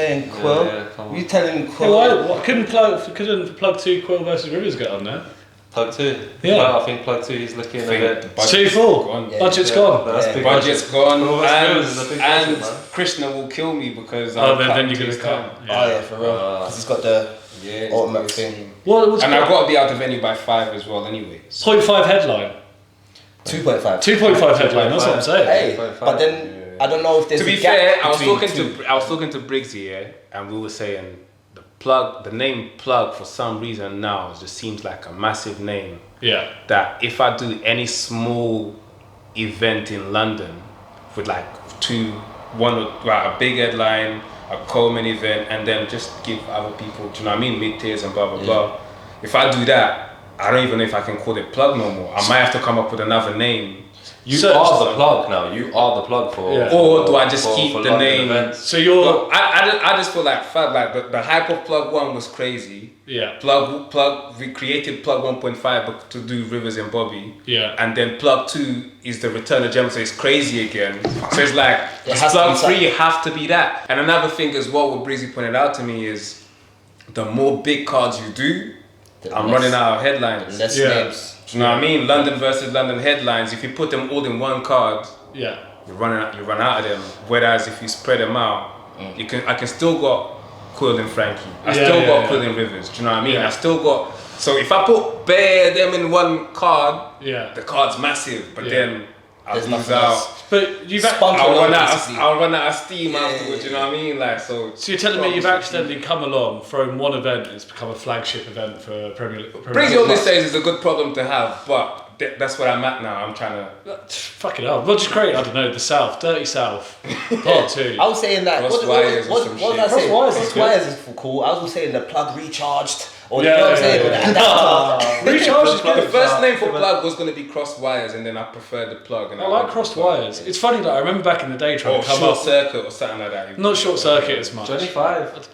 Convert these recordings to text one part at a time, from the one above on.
saying, Quill? You telling me Quill? What couldn't plug 2 Quill versus Rivers get on there? Plug 2? Yeah. I think plug 2 he's looking at it. It's too full. Budget's gone. Budget's gone. And budget, Krishna will kill me because then you're going to cut. Oh yeah, for real. Because he's got the ultimate thing. And I've got to be out of venue by 5 as well anyway. 0.5 headline. 2.5. 2.5 headline, that's what I'm saying. Hey, but then I don't know if there's to be fair, I was talking to Briggsy, and we were saying the name Plug for some reason now just seems like a massive name. Yeah. That if I do any small event in London with like a big headline, a Coleman event, and then just give other people, do you know what I mean, mid-tiers and blah blah blah. If I do that, I don't even know if I can call it Plug no more. I might have to come up with another name. You are the plug now. You are the plug for. Yeah. Or do I just keep the name? Events. So you're. I just feel like the hype of Plug 1 was crazy. Yeah. We created Plug 1.5 to do Rivers and Bobby. Yeah. And then Plug 2 is the return of Gemin1, so it's crazy again. So it's like Plug 3 have to be that. And another thing as well, what Breezy pointed out to me is the more big cards you do, I'm running out of headlines. Less names. Do you know what I mean? London versus London headlines. If you put them all in one card, you run out of them. Whereas if you spread them out, I can still got Quill and Frankie. I still got Quill and Rivers. Do you know what I mean? Yeah. I still got. So if I put bare them in one card, the card's massive. But then I'll lose out. But I'll run out of steam afterwards. You know what I mean? Like so. So you're telling me you've accidentally come along, thrown one event, and it's become a flagship event for Premier League. Briggsy always says it's a good problem to have, but that's where I'm at now. I'm trying to. Fuck it up. We'll just create, I don't know, the South, Dirty South, part 2. I was saying that. What was I saying? Cross wires is cool. I was saying the Plug Recharged. Or you know what I'm saying? Recharge is good. The first name for Plug was going to be Crossed Wires, and then I preferred the Plug. And I like Crossed Wires. It's funny that I remember back in the day trying to come Short up. Circuit or something like that. Not Short Circuit as much. 25.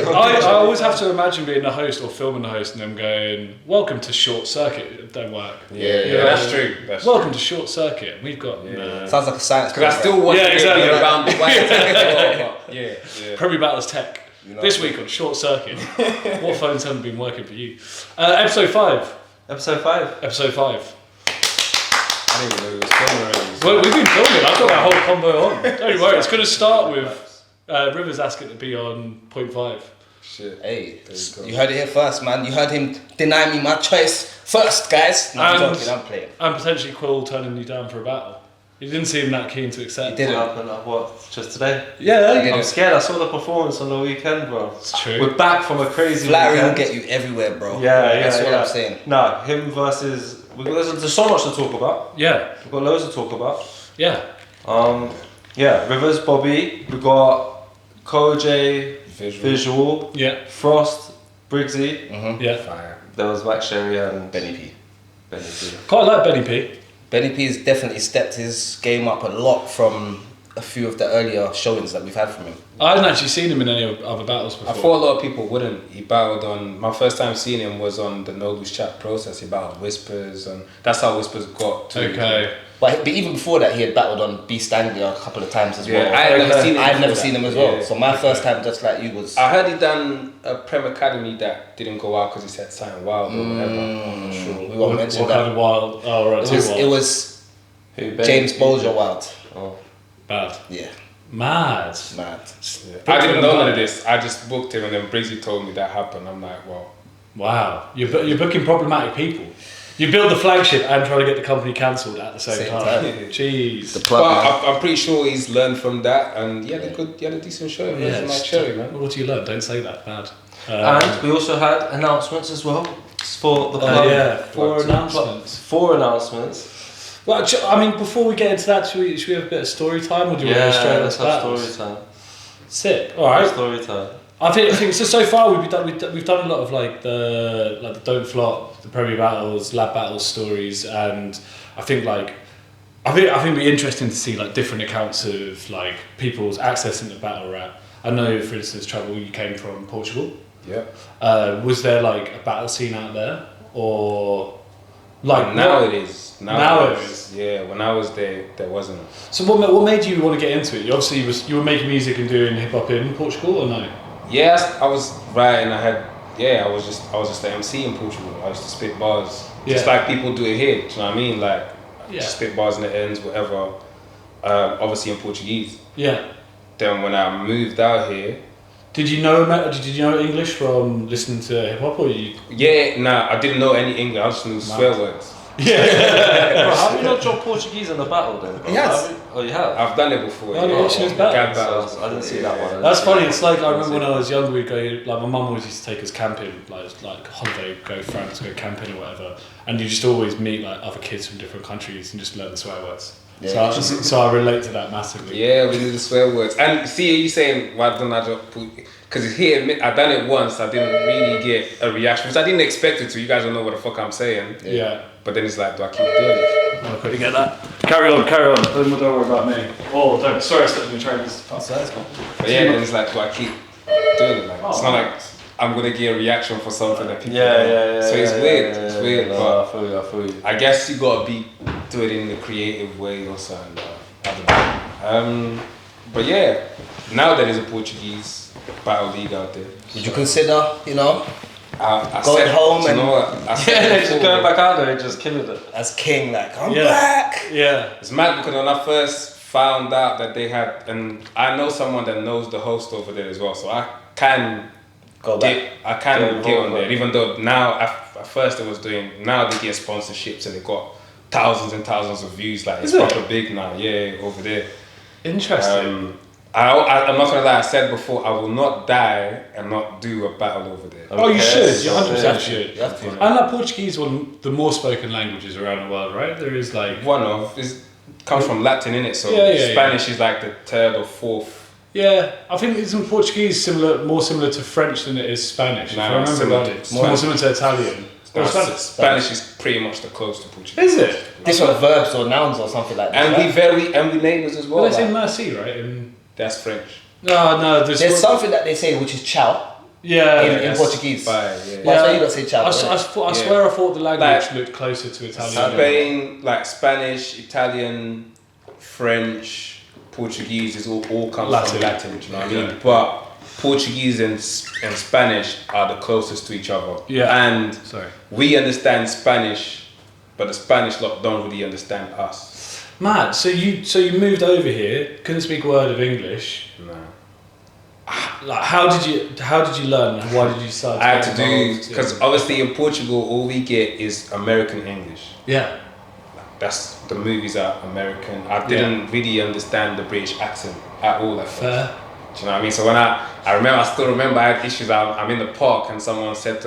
I always have to imagine being the host or filming the host and them going, "Welcome to Short Circuit." It don't work. Yeah, that's true. Welcome to Short Circuit. We've got. Sounds like a science. Because I still want to be around the wires. Premier Battles Tech. This week on Short Circuit. What phones haven't been working for you? Episode 5. Episode 5. Episode 5. I didn't even know it was filming already. Well, we've been filming. I've got that whole combo on. Don't worry. It's going to start with Rivers asking to be on 0.5. Shit. Hey, you heard it here first, man. You heard him deny me my choice first, guys. No, I'm playing. And potentially Quill turning you down for a battle. You didn't seem that keen to accept. He didn't. What? Just today? Yeah. I'm scared. I saw the performance on the weekend, bro. It's true. We're back from a crazy Flattery weekend. will get you everywhere, bro. That's what I'm saying. No, him versus. There's so much to talk about. Yeah. We've got loads to talk about. Yeah. Rivers, Bobby. We've got Koj, Visual. Yeah. Frost, Briggsy. Yeah. Fire. There was Max Sherry and Benny P. Quite like Benny P. Benny P has definitely stepped his game up a lot from a few of the earlier showings that we've had from him. I hadn't actually seen him in any other battles before. I thought a lot of people wouldn't. He battled on. My first time seeing him was on the Nobles Chat process. He battled Whispers, and that's how Whispers got to. Okay. But even before that, he had battled on Beast Anglia a couple of times as well. I had never seen him as well. Yeah. So my first time, just like you, was. I heard he done a Prem Academy that didn't go out because he said something wild or whatever. I'm not sure. We won't mention what that. Kind of wild? Oh, right. It was James Bolger wild. Oh. Bad. Yeah. Mad. I didn't know none of this. I just booked him, and then Briggsy told me that happened. I'm like, well. Wow. You're booking problematic people. You build the flagship and try to get the company cancelled at the same time. Jeez. But I'm pretty sure he's learned from that, and he had a decent show. Yeah, Like Cherry, man. What do you learn? Don't say that. Bad. And we also had announcements as well for the club. 4 announcements. 4 announcements. Well, I mean, before we get into that, should we have a bit of story time, or do you want to go straight into let's have story time. Sick. All right. Story time. I think so far we've done a lot of like the Don't Flop, the Premier Battles, Lab Battles stories, and I think it'd be interesting to see like different accounts of like people's accessing the battle rap. I know, for instance, Travel, you came from Portugal. Yeah. Was there like a battle scene out there, or Like now it is. Now it is. Yeah, when I was there wasn't. So what made you want to get into it? You obviously you were making music and doing hip hop in Portugal, or no? Yes, I was writing. I was just the MC in Portugal. I used to spit bars, just like people do it here. Do you know what I mean? Like just spit bars in the ends, whatever. Obviously in Portuguese. Yeah. Then when I moved out here, did you know English from listening to hip hop, or you? Yeah, nah, I didn't know any English. I just knew swear words. Yeah. Bro, have you not dropped Portuguese in the battle then? Bro? Yes. Oh, you have? I've done it before. Oh, yeah, she was better. So I didn't see that one. That's funny. It's like I remember when I was younger, we'd go like my mum always used to take us camping, like holiday, go France, go camping or whatever, and you just always meet like other kids from different countries and just learn the swear words. Yeah. So I relate to that massively. Yeah, we knew the swear words. And see, you saying why don't I drop? Because here, I done it once. I didn't really get a reaction, which I didn't expect it to. You guys don't know what the fuck I'm saying. Yeah. But then it's like, do I keep doing it? I couldn't get that. Carry on. Don't worry about me. Oh, don't. Sorry, I stepped in the trainers. That's cool. But yeah, then it's like, do I keep doing it? Like, it's not like I'm gonna get a reaction for something that people. Yeah. So it's weird. It's weird. No, but I feel you. I guess you gotta do it in a creative way or something. I don't know. But yeah, now there is a Portuguese battle league out there. Would you consider, I going said, home you and know what? I said Yeah, before, just going back out there and just killing it. as king, like I'm back? Yeah. It's mad because when I first found out that they had, and I know someone that knows the host over there as well, so I can Go back. get on there. Even though now, at first it was doing, now they get sponsorships and they got thousands and thousands of views. Like it's proper big now. Yeah, over there. Interesting. I'm not gonna lie. I said before, I will not die and not do a battle over there. Oh, you should. You You 100% have to. should. You have to. And like Portuguese, one of the more spoken languages around the world, right? There is like One of it comes from Latin, innit? So Yeah. Spanish is like the third or fourth. Yeah, I think it's in Portuguese more similar to French than it is Spanish. No, if I remember similar. right, it's more similar to Italian. Or Spanish is pretty much the close to Portuguese. Is it? Different verbs or nouns or something like that. And we neighbours as well. Well, they say like, merci, right? And that's French. no, There's something that they say which is ciao in Portuguese. Fine, But that's why you don't say ciao. I swear I thought the language looked closer to Italian. Spain, like Spanish, Italian, French, Portuguese is all comes from Latin. Do you know what I mean? But Portuguese and Spanish are the closest to each other. Yeah. And we understand Spanish, but the Spanish lot don't really understand us. Mad. So you moved over here, couldn't speak a word of English. No. Like how did you learn? Why did you decide? I had to do because obviously in Portugal all we get is American English. Yeah. That's the movies are American. I didn't really understand the British accent at all. Fair. Do you know what I mean? So when I still remember I had issues. I'm in the park and someone said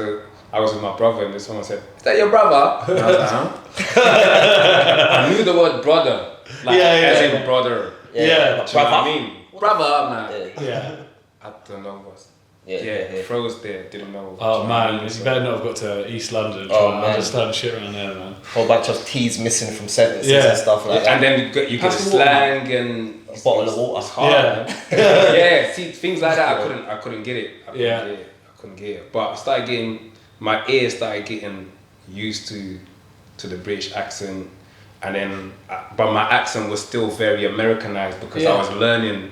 I was with my brother and someone said, "Is that your brother?" And I was like, "Huh?" I knew the word brother, like as in brother. Yeah. Do you know what I mean? Brother, man. Yeah. I don't know what. Yeah. Froze there, didn't know. Oh man, you better not have got to East London. Man. Understand shit around there, man. Whole bunch of T's missing from sentences and stuff like that. And then you get the slang and a bottle of water. It's hard, man. Yeah, see things like that. I couldn't get it. I couldn't get it. But I started my ears started getting used to the British accent, and then but my accent was still very Americanized because I was learning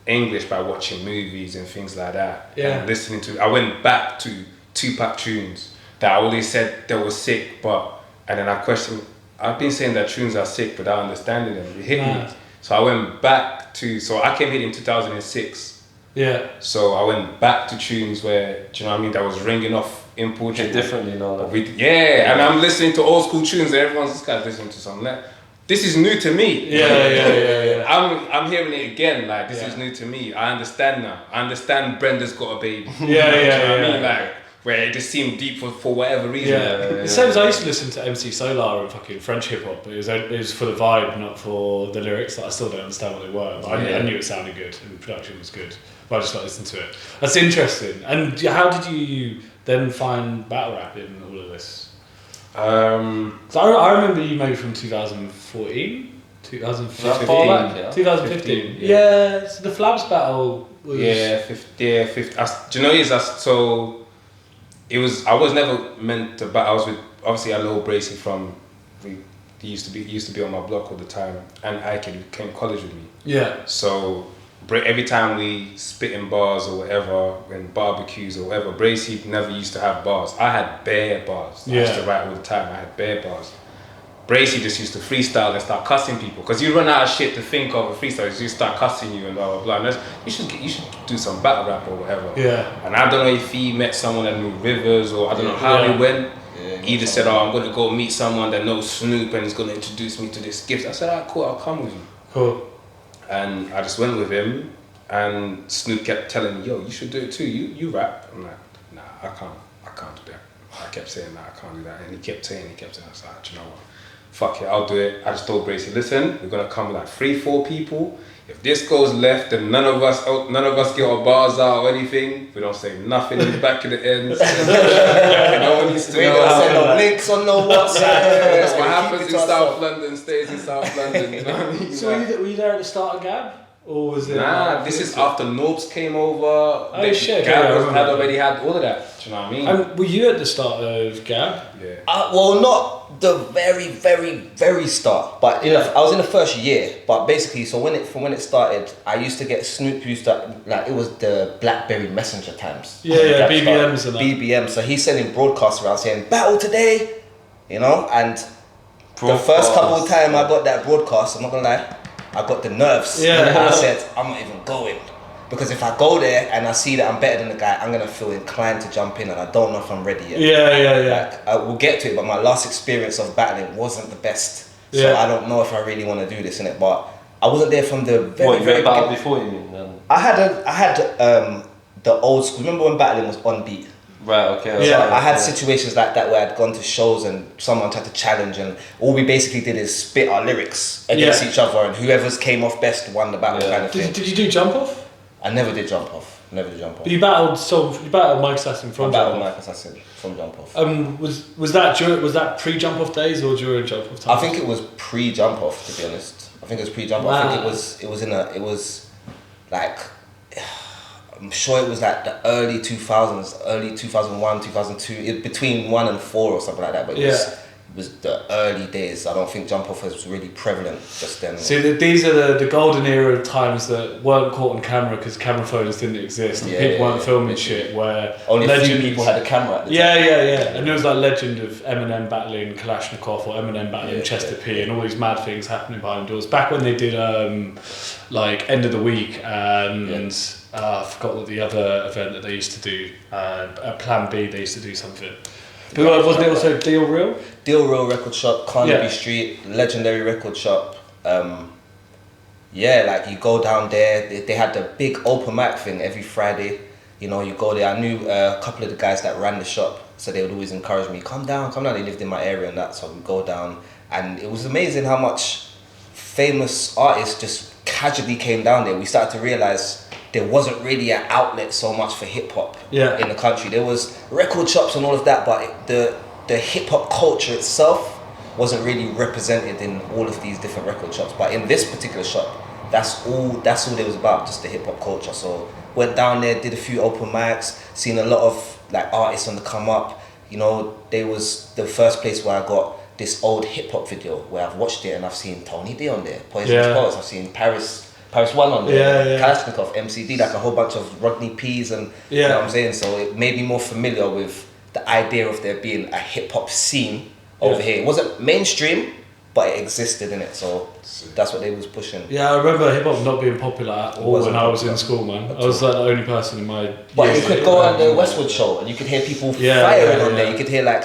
English by watching movies and things like that. Yeah. And listening to. I went back to Tupac tunes that I always said they were sick, and then I questioned. I've been saying that tunes are sick without understanding them. It hit me. So I went back so I came here in 2006. Yeah. So I went back to tunes where, do you know what I mean, that was ringing off in Portugal. Differently now. And I'm listening to old school tunes and this guy's listening to something like this is new to me. Yeah. I'm hearing it again, like this is new to me. I understand now. I understand Brenda's got a baby. Yeah. You know what I mean? Like, where it just seemed deep for whatever reason. The same as I used to listen to MC Solar and fucking French hip hop, but it was for the vibe, not for the lyrics. Like, I still don't understand what they were, but I knew it sounded good and the production was good. But I just like listening to it. That's interesting. And how did you then find battle rap in all of this? So I remember you maybe from 2014, 2015. Far back, yeah? 2015. Yeah. So the Flabs battle was. Yeah, 50. Do you know it was never meant to battle. I was with obviously I know Bracey from, he used to be on my block all the time, and Ike came to college with me. Yeah. So every time we spit in bars or whatever, in barbecues or whatever, Bracey never used to have bars. I had bare bars. I used to write all the time. I had bare bars. Bracey just used to freestyle and start cussing people, because you run out of shit to think of a freestyle. You just start cussing you and blah blah blah. And you should do some battle rap or whatever. Yeah. And I don't know if he met someone that knew Rivers, or I don't know how he went. He just said, "Oh, I'm gonna go meet someone that knows Snoop and is gonna introduce me to this gift." I said, "Alright, cool. I'll come with you." Cool. And I just went with him, and Snoop kept telling me, "Yo, you should do it too. You rap." I'm like, "Nah, I can't do that." I kept saying, "Nah, I can't do that," and he kept saying. I was like, "Do you know what? Fuck it, I'll do it." I just told Bracey, "Listen, we're gonna come like 3-4 people. If this goes left, then none of us get our bars out or anything. We don't say nothing in the back of the ends. No one needs to We know don't how send no links on no WhatsApp. what happens in South London stays in South London." You know what I mean? So were you there at the start of Gab? Or was it? Nah, this is after Norbs came over. Oh shit! Gab Yeah, had already had all of that. Do you know what I mean? And were you at the start of Gab? Yeah. Well, not the very, very, very start, but I was in the first year. But basically, so when it started, I used to get Snoop used to, like, it was the BlackBerry Messenger times. Yeah, Gab BBMs started. and that. BBM. So he's sending broadcasts around saying battle today, and the first couple of times I got that broadcast, I'm not gonna lie, I got the nerves. Yeah. And I said, I'm not even going. Because if I go there and I see that I'm better than the guy, I'm gonna feel inclined to jump in, and I don't know if I'm ready yet. Yeah. Like, I will get to it, but my last experience of battling wasn't the best. So Yeah. I don't know if I really want to do this in it. But I wasn't there from the very, You very battled beginning. before, you mean? Then? I had the old school. Remember when battling was on beat? Right, okay. Yeah. I had situations like that where I'd gone to shows and someone tried to challenge, and all we basically did is spit our lyrics against each other, and whoever's came off best won the battle kind of thing. Did you do jump off? I never did jump off. But you battled Mike Assassin from I jump battled off. Mike Assassin from jump off. Was that pre jump off days or during jump off times? I think it was pre jump off, to be honest. I think it was pre jump off. I think it was like, I'm sure it was like the early 2000s, early 2001, 2002, between 1 and 4 or something like that. But it was the early days. I don't think jump off was really prevalent just then. See, these are the golden era of times that weren't caught on camera because camera phones didn't exist and people weren't filming shit. Where only a few people had a camera at the time. Yeah. And there was like legend of Eminem battling Kalashnikov or Eminem battling Chester P and all these mad things happening behind doors. Back when they did like end of the week and I forgot what the other event that they used to do. At Plan B, they used to do something. But wasn't it also Deal Real? Deal Real record shop, Carnaby Street, legendary record shop. Like you go down there, they had the big open mic thing every Friday. You know, you go there. I knew a couple of the guys that ran the shop, so they would always encourage me, come down. They lived in my area and that, so we go down. And it was amazing how much famous artists just casually came down there. We started to realise there wasn't really an outlet so much for hip hop in the country. There was record shops and all of that, but the hip hop culture itself wasn't really represented in all of these different record shops. But in this particular shop, that's all it was about, just the hip hop culture. So went down there, did a few open mics, seen a lot of like artists on the come up. You know, they was the first place where I got this old hip hop video where I've watched it and I've seen Tony D on there, Poisonous Poets, I've seen Paris 1 on there, Kalashnikov, MCD, like a whole bunch of Rodney P's, and you know what I'm saying? So it made me more familiar with the idea of there being a hip hop scene over here. It wasn't mainstream, but it existed in it, so that's what they was pushing. Yeah, I remember hip hop not being popular at all when I was in school, man. I was like the only person in my... But you could go on the Westwood show and you could hear people firing on there. You could hear like,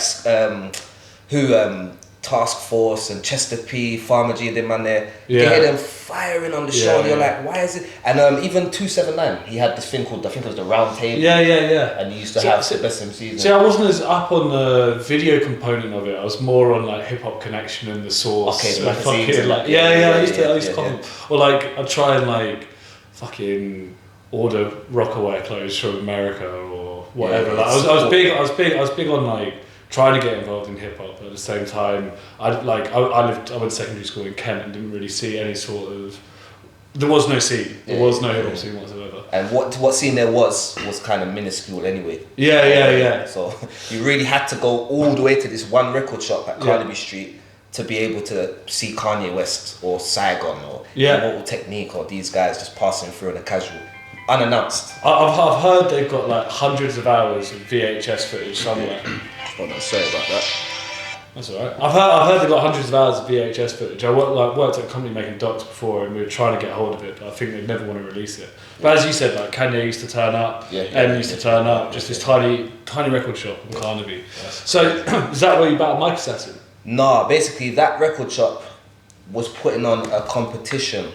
Task Force and Chester P, Farmer G, them man there. You can hear them firing on the show, and you're like, why is it? And even 279, he had this thing called, I think it was the Round Table. Yeah. And he used to have the best MCs. See, I wasn't as up on the video component of it. I was more on like Hip Hop Connection and the Source. Okay, the and magazines. I used to comment. Or like, I'd try and like fucking order Rockaway clothes from America or whatever. Yeah, like, I was big on like trying to get involved in hip hop, but at the same time, I went to secondary school in Kent and didn't really see any sort of There was no scene. There Yeah, was no yeah. hip hop scene whatsoever. And what scene there was kind of minuscule anyway. Yeah. So you really had to go all the way to this one record shop at Carnaby Street to be able to see Kanye West or Saigon or Immortal Technique or these guys just passing through in a casual, unannounced. I've heard they've got like hundreds of hours of VHS footage somewhere. Oh no, sorry about that. That's alright. I've heard they've got hundreds of hours of VHS footage. I worked at a company making docs before, and we were trying to get hold of it, but I think they'd never want to release it. But as you said, like Kanye used to turn up, M used to turn up, just this tiny record shop in Carnaby. So is that where you battled Mike Assassin? Nah, basically that record shop was putting on a competition,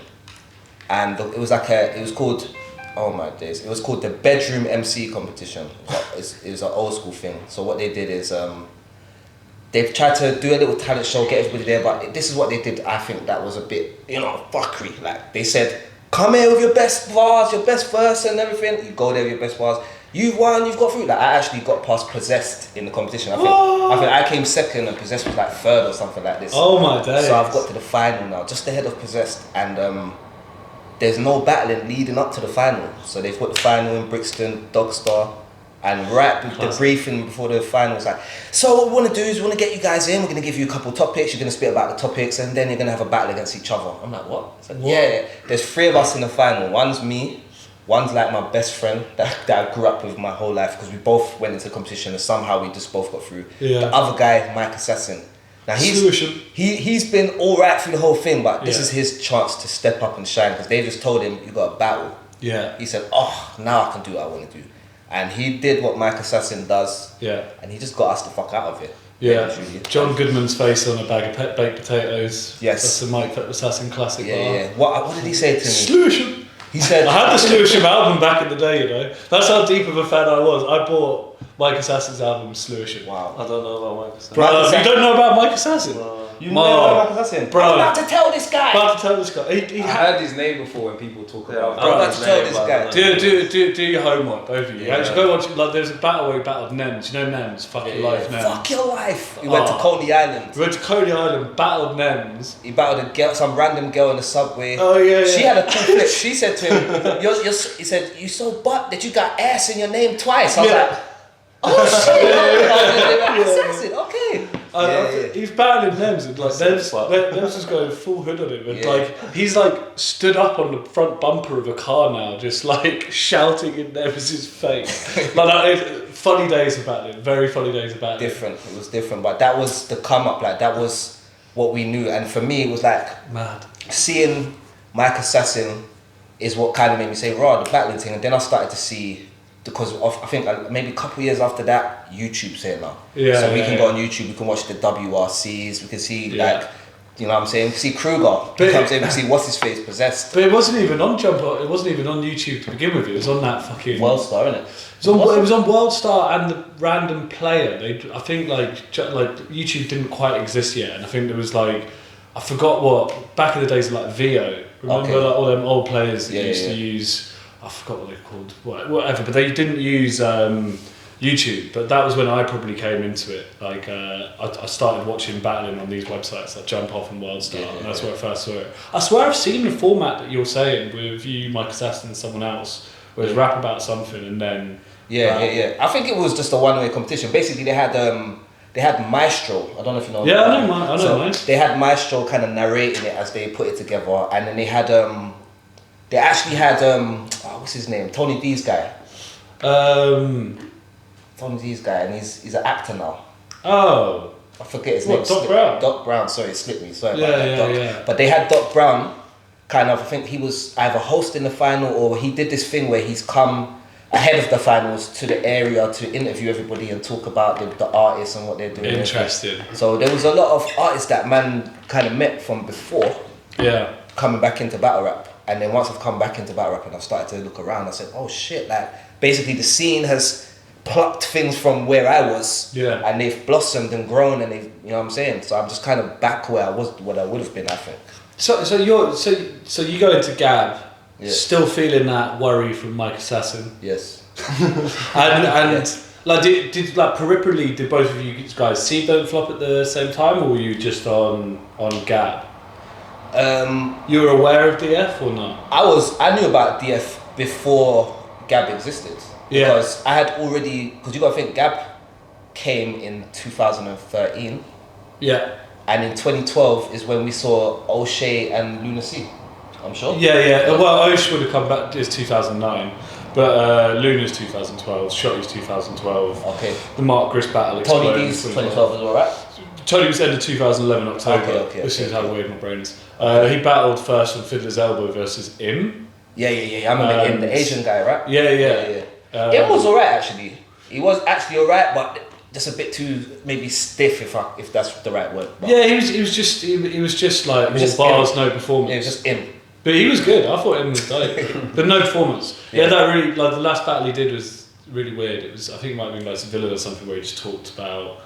and it was called, oh my days, it was called the Bedroom MC competition. It was an old school thing. So what they did is they've tried to do a little talent show, get everybody there, but this is what they did. I think that was a bit, fuckery. Like they said, come here with your best bars, your best verse and everything. You go there with your best bars. You've won, you've got through. Like I actually got past Possessed in the competition. I think I came second and Possessed was like third or something like this. Oh my days. So I've got to the final now, just ahead of Possessed, and there's no battling leading up to the final. So they've put the final in Brixton, Dogstar, and the briefing before the final was like, so what we want to do is we want to get you guys in, we're going to give you a couple topics, you're going to spit about the topics, and then you're going to have a battle against each other. I'm like, what? It's like, yeah, there's 3 of us in the final. One's me, one's like my best friend that I grew up with my whole life, because we both went into the competition and somehow we just both got through. Yeah. The other guy, Mike Assassin. Now he's been alright through the whole thing, but this is his chance to step up and shine, because they just told him, you got a battle. Yeah. He said, oh, now I can do what I want to do. And he did what Mike Assassin does. Yeah. And he just got us the fuck out of it. Yeah. John Goodman's face on a bag of baked potatoes. Yes. That's the Mike Assassin classic. Yeah. What did he say to me? Slusham. He said, I had the Slusham album back in the day, That's how deep of a fan I was. I bought Mike Assassin's album, Slusham. Wow. I don't know about Mike Assassin. Bro, you don't know about Mike Assassin? You know about Mike Assassin? Bro. I'm about to tell this guy. I heard his name before when people talk about I'm about to tell this guy. Do your homework, both of you. Actually, go watch. Like, there's a battle where he battled Nems. You know Nems? Fuck your life, Nems. Fuck your life. He went to Coney Island. He went to Coney Island, battled Nems. He battled a girl, some random girl in the subway. Oh yeah. She had a cool flip. She said to him, he said, you so butt that you got ass in your name twice. I was like, oh shit. Assassin, okay. He's battling Nems, and like Nems is going full hood on him, and like he's like stood up on the front bumper of a car now, just like shouting in Nems' face. Funny days of battling, very funny days of battling. Different, it was different, but that was the come up. Like that was what we knew, and for me, it was like mad. Seeing Mike Assassin is what kind of made me say, "Raw, the battling thing," and then I started to see. Because I think maybe a couple of years after that, YouTube's here now. So we can go on YouTube, we can watch the WRCs, we can see like, you know what I'm saying? We can see Kruger, we can see what's his face, Possessed. But it wasn't even on it wasn't even on YouTube to begin with. It was on that fucking Worldstar, innit? It was on Worldstar and the Random Player. I think like YouTube didn't quite exist yet, and I think there was like, I forgot what, back in the days of like VO. Remember like all them old players that used to use, I forgot what they're called, whatever, but they didn't use YouTube, but that was when I probably came into it. Like I started watching battling on these websites like Jump Off and Worldstar, and that's where I first saw it. I swear I've seen the format that you're saying with you, Mike Assassin, and someone else, where it's rap about something and then... Yeah. I think it was just a one-way competition. Basically, they had Maestro. I don't know if you know. Yeah, I know Maestro. They had Maestro kind of narrating it as they put it together, and then they had they actually had what's his name? Tony D's guy. Tony D's guy, and he's an actor now. Oh. I forget his name. Doc Brown. Doc Brown. Sorry, it slipped me. Sorry about that. Yeah. But they had Doc Brown. Kind of. I think he was either hosting the final or he did this thing where he's come ahead of the finals to the area to interview everybody and talk about the artists and what they're doing. Interesting. So there was a lot of artists that man kind of met from before. Yeah. Coming back into battle rap. And then once I've come back into battle rap and I've started to look around, I said, oh shit, like basically the scene has plucked things from where I was, and they've blossomed and grown, and they've, you know what I'm saying? So I'm just kind of back where I was, what I would have been, I think. So you go into Gab, still feeling that worry from Mike Assassin. Yes. and like did like peripherally, did both of you guys see Don't Flop at the same time, or were you just on Gab? You were aware of DF or not? I knew about DF before Gab existed. Yeah. Because I had already, because you got to think, Gab came in 2013. Yeah. And in 2012 is when we saw O'Shea and Lunacy, I'm sure. Yeah. Well, Osh would have come back as 2009, but Luna's 2012, Shotty's 2012. Okay. The Mark Gris battle. Tony D's 2012 as well, right? Tony was end of 2011 October. Okay, This is how weird my brain is. He battled first on Fiddler's Elbow versus Im. Yeah. I remember him, the Asian guy, right? Yeah. It was alright actually. He was actually alright, but just a bit too maybe stiff, if that's the right word. But Yeah, he was just like was just bars, him. no performance. it was just him. But he was good. I thought him was dope, but no performance. Yeah, that really like the last battle he did was really weird. It was, I think it might have been like Sevilla or something, where he just talked about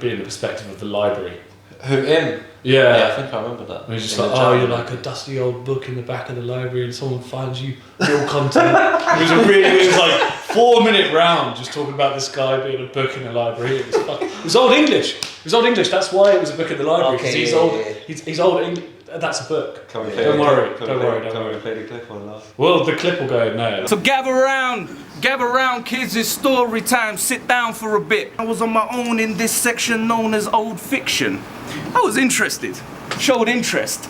being the perspective of the library. Who, him? Yeah. Yeah, I think I remember that. And he's just In like, the oh, jam. you're like a dusty old book in the back of the library, and someone finds you real content. It was like 4-minute round just talking about this guy being a book in the library. It was Old English. It was Old English. That's why it was a book in the library, because he's old. He's Old English. That's a book. Can we Don't worry. Can we play the clip or not? Well, the clip will go in there. So gather round, kids, it's story time, sit down for a bit. I was on my own in this section known as old fiction. I was interested, showed interest.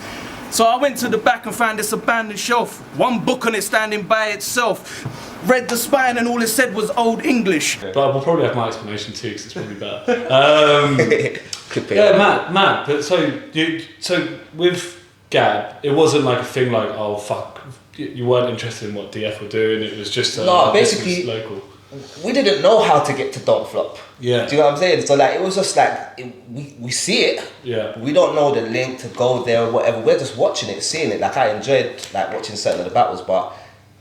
So I went to the back and found this abandoned shelf, one book on it standing by itself. Read the spine and all it said was Old English. But we'll probably have my explanation too, because it's probably better. Yeah, Matt. But so with Gab, it wasn't like a thing like, oh fuck, you weren't interested in what DF were doing. It was just No, this basically- was local. We didn't know how to get to Don't Flop. Yeah. Do you know what I'm saying? So like it was just like we see it. Yeah. We don't know the link to go there or whatever. We're just watching it, seeing it. Like I enjoyed like watching certain of the battles, but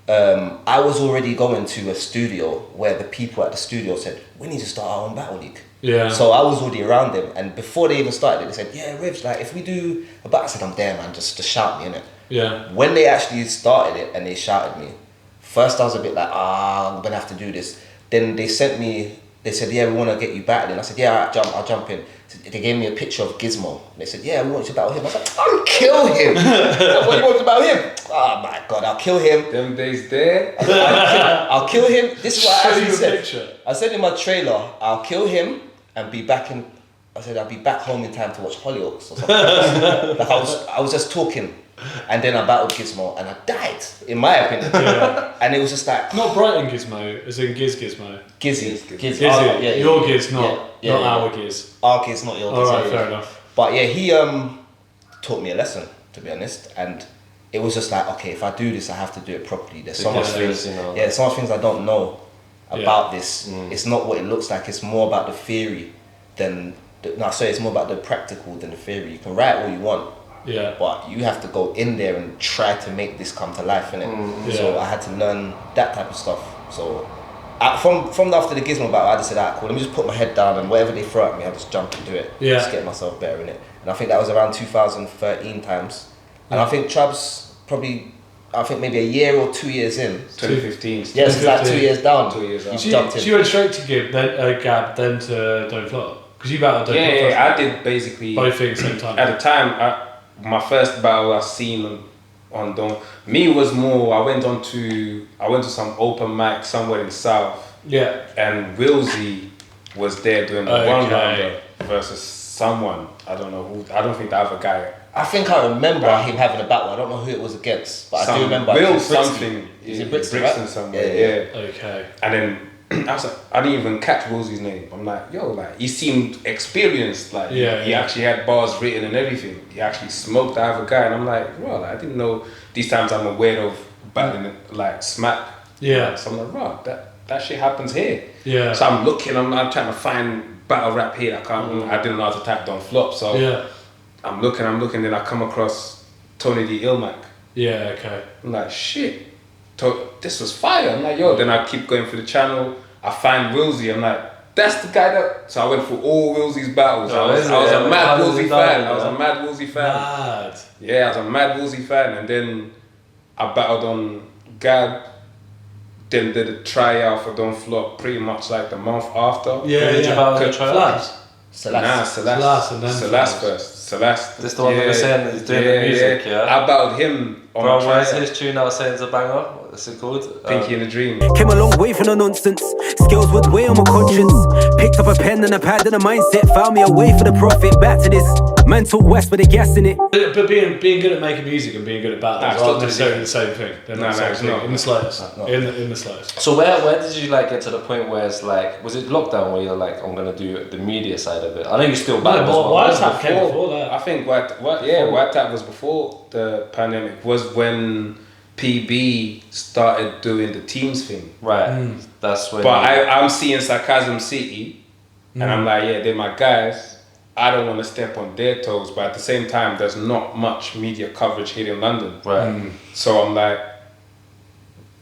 I was already going to a studio where the people at the studio said, we need to start our own battle league. Yeah. So I was already around them, and before they even started it, they said, yeah, Rivs, like if we do a battle, I said, I'm there, man, just shout me, innit? Yeah. When they actually started it and they shouted me, first I was a bit like, I'm gonna have to do this. Then they sent me, they said, yeah, we wanna get you battling. I said, yeah, I'll jump in. They gave me a picture of Gizmo. They said, yeah, we want you to battle him. I was like, I'll kill him. What do you want to battle him? Oh my God, I'll kill him. Them days there. I'll kill him. This is what I Show you actually a said. picture. I said in my trailer, I'll kill him and be back in. I said I'll be back home in time to watch Hollyoaks or something. Like I was just talking, and then I battled Gizmo and I died, in my opinion. Yeah. And it was just like Not Brighton Gizmo, as in Gizmo. Gizzy. Giz Oh, it? yeah, Your Giz, not yeah, not yeah. our Giz. Our Giz, not your Giz. Alright, yeah, fair yeah. enough. But yeah, he taught me a lesson, to be honest, and it was just like, okay, if I do this, I have to do it properly. There's so much things, there's so much things I don't know about this. It's not what it looks like. It's more about the theory than it's more about the practical than the theory. You can write all you want, Yeah. but you have to go in there and try to make this come to life, innit? So Yeah. I had to learn that type of stuff. So from after the Gizmo battle, I just said, alright, cool, let me just put my head down and whatever they throw at me, I just jump into it. Yeah. Just get myself better in it. And I think that was around 2013 times. And I think Chubbs probably, I think maybe a year or 2 years in. 2015. Yes, it's like 2 years down. 2 years down. You jumped in. So you went straight to Gab, then to Don't Flop? Because you battled Don't Flop first. I did basically Both things same time. At the time, my first battle I seen on Don. Me was more. I went to some open mic somewhere in South, Yeah. and Wilsey was there doing the Okay. one rounder versus someone. I don't know who. I don't think the other guy. I think I remember him having a battle. I don't know who it was against, but I do remember. Will it was Brixton. something. Is it in Brixton, Brixton right? somewhere? Yeah. Okay. And then I was like, I didn't even catch Wilsey's name. I'm like, yo, like he seemed experienced. Like he actually had bars written and everything. He actually smoked the other guy, and I'm like, bro, like, I didn't know. These times I'm aware of battling like smack. Yeah. So I'm like, bro, that shit happens here. Yeah. So I'm looking. I'm trying to find battle rap here. I didn't know how to type Don't Flop. So Yeah. I'm looking. Then I come across Tony D. Ilmac. Yeah, okay. I'm like, shit, this was fire. I'm like, yo, then I keep going through the channel. I find Wilsey. I'm like, that's the guy that. So I went through all Wilsey's battles. I was a mad Wilsey fan. I was a mad Wilsey fan. Mad. Yeah, I was a mad Wilsey fan. And then I battled on Gab. Then did a tryout for Don't Flop pretty much like the month after. Yeah, Did you battle the Flaps. Salas. Salas first. Salas. This the one that we're saying that he's doing the music, yeah? I bowed him on Bro, the why is track. his tune now saying it's a banger? What's it called? Pinky in a Dream. Came a long way from the nonsense. Skills would weigh on my conscience. Picked up a pen and a pad and a mindset. Found me a way for the profit. Back to this mental west with a gas in it. But being good at making music and being good at battles aren't necessarily the same thing. They're not the No, same it's thing. not. In the slightest. In the slightest. So where did you like get to the point where it's like, was it lockdown where you're like, I'm gonna do the media side of it? I know you still battle. No, as well. Wiretap came before that. I think Wiretap was before the pandemic. Was when PB started doing the teams thing. Right. That's when. But I'm seeing Sarcasm City, and I'm like, yeah, they're my guys. I don't want to step on their toes, but at the same time, there's not much media coverage here in London. Right. So I'm like,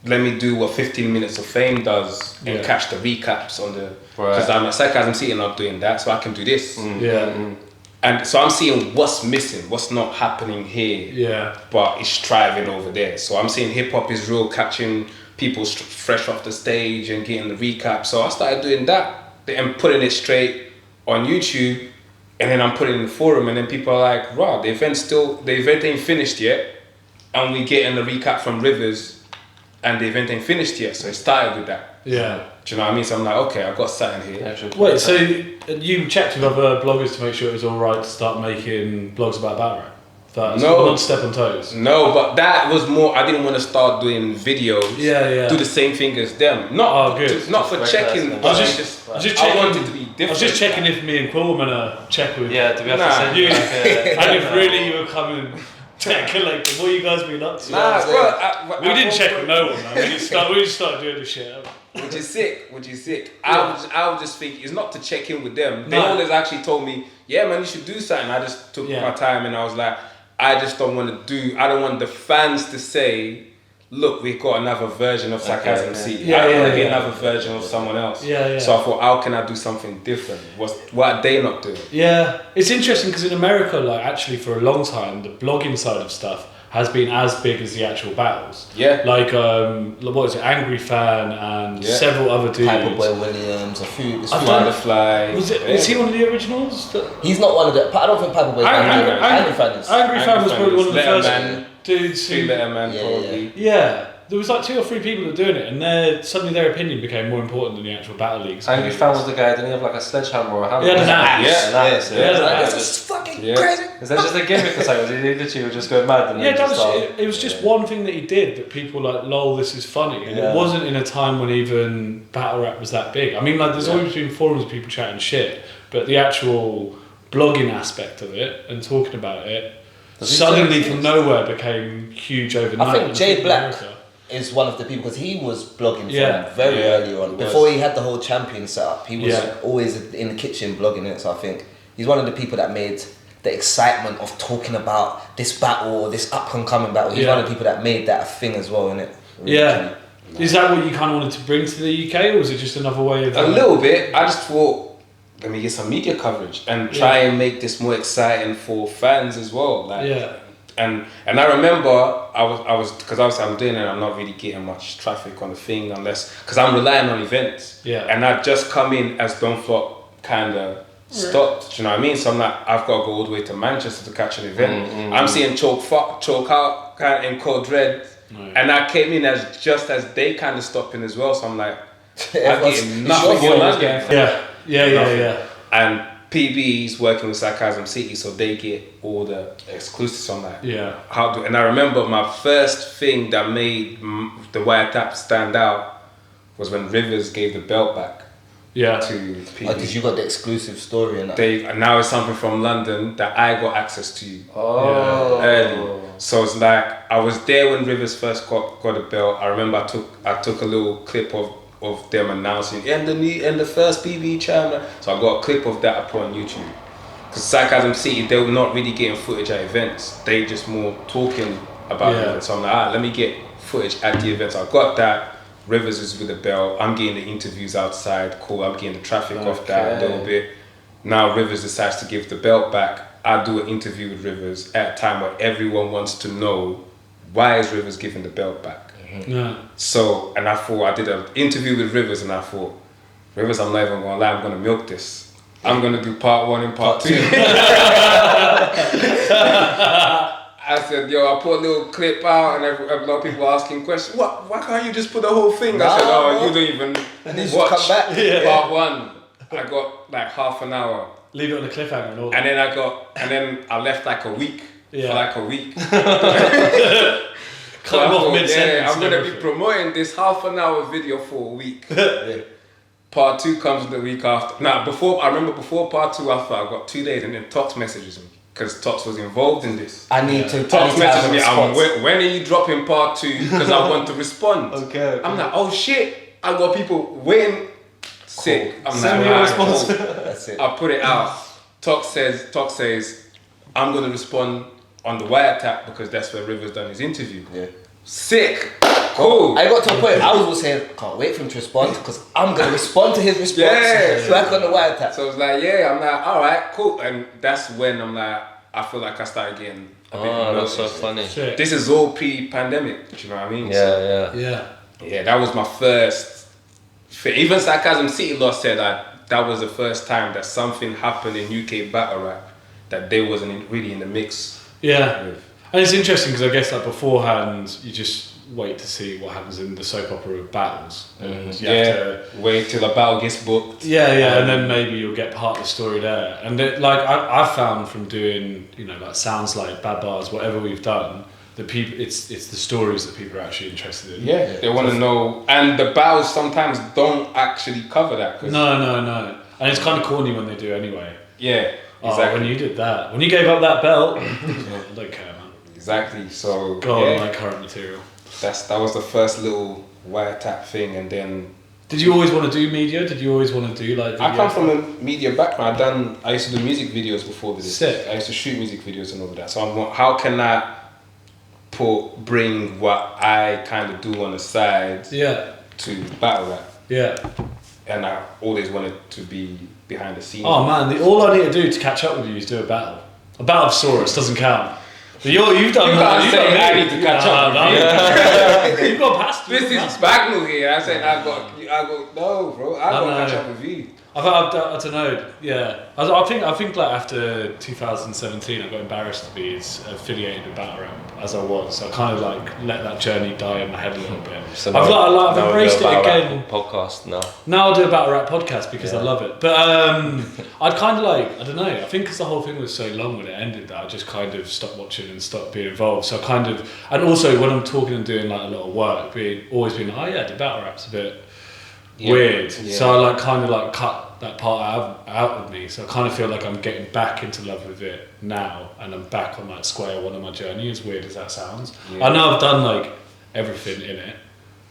let me do what 15 Minutes of Fame does and Yeah. catch the recaps on the. Right. Because I'm at Sarcasm City not doing that, so I can do this. Yeah. And so I'm seeing what's missing, what's not happening here. Yeah. But it's thriving over there. So I'm seeing hip hop is real, catching people fresh off the stage and getting the recap. So I started doing that and putting it straight on YouTube, and then I'm putting it in the forum, and then people are like, "Wow, the event ain't finished yet," and we getting the recap from Rivers, and the event ain't finished yet. So it started with that. Yeah. Do you know what I mean? So I'm like, okay, I've got something here. Wait, so you checked with other bloggers to make sure it was alright to start making blogs about battle rap? That's No. Not to step on toes. No, but that was more. I didn't want to start doing videos. Yeah. Do the same thing as them. Not good. Not for checking. I But was I just checking. wanted to be different. I was just checking if me and Quill were gonna check with. Yeah, do we have Nah. to send You, you like and if really you were coming checking like what you guys been up to. Nah, bro. We didn't check with no one, man. We just started doing this shit. Which is sick. I was just thinking, it's not to check in with them. They No. always actually told me, yeah, man, you should do something. I just took my time and I was like, I just don't want I don't want the fans to say, look, we've got another version of Sarcasm City. I don't want to be another version of someone else. Yeah. So I thought, how can I do something different? What are they not doing? Yeah, it's interesting because in America, like actually for a long time, the blogging side of stuff has been as big as the actual battles. Yeah. Like what was it, Angry Fan and several other dudes. Piperboy Williams, Firefly. Was he one of the originals? He's not one of the. I don't think Piperboy. Angry Fan is. Angry Fan was probably one of the first Letterman. dudes who. Letterman, Yeah, probably. Yeah, there was like 2 or 3 people that were doing it, and suddenly their opinion became more important than the actual battle leagues. Angry Fan was the guy, didn't he have like a sledgehammer or a hammer? Yeah, an axe. An axe, Yeah. This is fucking crazy. Is that just a gimmick or something? Was he literally just go mad? And Yeah, then just it was just one thing that he did that people like, lol, this is funny. And Yeah. it wasn't in a time when even battle rap was that big. I mean, like, there's always been forums of people chatting shit, but the actual blogging aspect of it and talking about it suddenly from nowhere became huge overnight. I think Jay in Black America. is one of the people because he was blogging Yeah. from very Yeah, early on. he Before was. he had the whole champion set up, he was always in the kitchen blogging it. So I think he's one of the people that made the excitement of talking about this battle or this up and coming battle. He's one of the people that made that a thing as well, innit? Yeah. Is that what you kind of wanted to bring to the UK, or was it just another way of... A little bit. I just thought, let me get some media coverage and try and make this more exciting for fans as well. Like, and I remember I was because obviously I'm doing it. I'm not really getting much traffic on the thing because I'm relying on events. Yeah. And I just come in as Don't Flop kind of stopped. Do you know what I mean? So I'm like, I've got to go all the way to Manchester to catch an event. I'm seeing Choke Out kind of in Code Red, and I came in just as they kind of stopping as well. So I'm like, I'm getting nothing in London. Yeah. And PB's working with Sarcasm City, so they get all the exclusives on that. Yeah. And I remember my first thing that made the Wiretap stand out was when Rivers gave the belt back. Yeah. To PB. Because you got the exclusive story and that. And now it's something from London that I got access to Oh. early. So it's like I was there when Rivers first got a belt. I remember I took a little clip of them announcing and the first PB chairman. So I got a clip of that I put on YouTube. Because Sarcasm City, they were not really getting footage at events. They just more talking about it. So I'm like, let me get footage at the events. I got that. Rivers is with the belt. I'm getting the interviews outside. Cool. I'm getting the traffic off that a little bit. Now Rivers decides to give the belt back. I do an interview with Rivers at a time where everyone wants to know why is Rivers giving the belt back. So, and I thought I did an interview with Rivers, and I thought, Rivers, I'm not even gonna lie, I'm gonna milk this. I'm gonna do part 1 and part 2. I said, yo, I put a little clip out and a lot of people asking questions. Why can't you just put the whole thing? I said, oh, you don't even watch part 1. I got like half an hour. Leave it on a cliffhanger and all. And then I left like a week. For like a week. Cut him off mid-sentence. I'm gonna be promoting this half an hour video for a week. Part 2 comes the week after. Now, I remember before part 2, I thought I got 2 days, and then Tox messages me because Tox was involved in this. I need to. Tox messages me. When are you dropping part 2? Because I want to respond. Okay. I'm like, oh shit! I got people waiting. Sick. I'm Send me a response. That's it. I put it out. Tox says, I'm gonna respond on the wiretap because that's where Rivers done his interview. Yeah. Sick. Cool. I got to a point, I was saying, can't wait for him to respond because I'm going to respond to his response. Yeah. Back on the wiretap. So it's like, yeah, I'm like, all right, cool. And that's when I'm like, I feel like I started getting a bit that's so nervous. funny. Shit. This is all pre-pandemic, do you know what I mean? Yeah. That was my first even Sarcasm City Law said that was the first time that something happened in UK battle rap that they wasn't really in the mix. Yeah. with. And it's interesting because I guess like beforehand, you just wait to see what happens in the soap opera battles. And you have to wait till a battle gets booked. Yeah, and then maybe you'll get part of the story there. And I found from doing, like sounds like Bad Bars, whatever we've done, the people, it's the stories that people are actually interested in. Yeah, they want to know, and the battles sometimes don't actually cover that. No, and it's kind of corny when they do anyway. Yeah, exactly. When you did that, when you gave up that belt, I don't care, man. Exactly. So go on, my current material. That was the first little wiretap thing, and then. Did you always want to do media? Did you always want to do like? Video? I come from a media background. I used to do music videos before this. Sick. I used to shoot music videos and all of that. So how can I bring what I kind of do on the side to battle rap? Yeah. And I always wanted to be behind the scenes. Oh man, all I need to do to catch up with you is do a battle. A battle of Saurus doesn't count. But you've done that. You can't say I need to catch up with you. You've got past. This is Bagnall here. I said I go. No, bro. I got to catch up with you. I don't know. Yeah, I think like after 2017, I got embarrassed to be as affiliated with battle rap as I was. So I kind of like let that journey die in my head a little bit. So I've embraced it again. Podcast now. Now I'll do a battle rap podcast because I love it. But I'd kind of like, I don't know. I think because the whole thing was so long when it ended that I just kind of stopped watching and stopped being involved. So I kind of, and also when I'm talking and doing like a lot of work, always being like, oh yeah, the battle rap's a bit weird. Yeah. So I like kind of like cut that part out of me. So I kind of feel like I'm getting back into love with it now, and I'm back on like square one of my journey. As weird as that sounds, I know I've done like everything in it,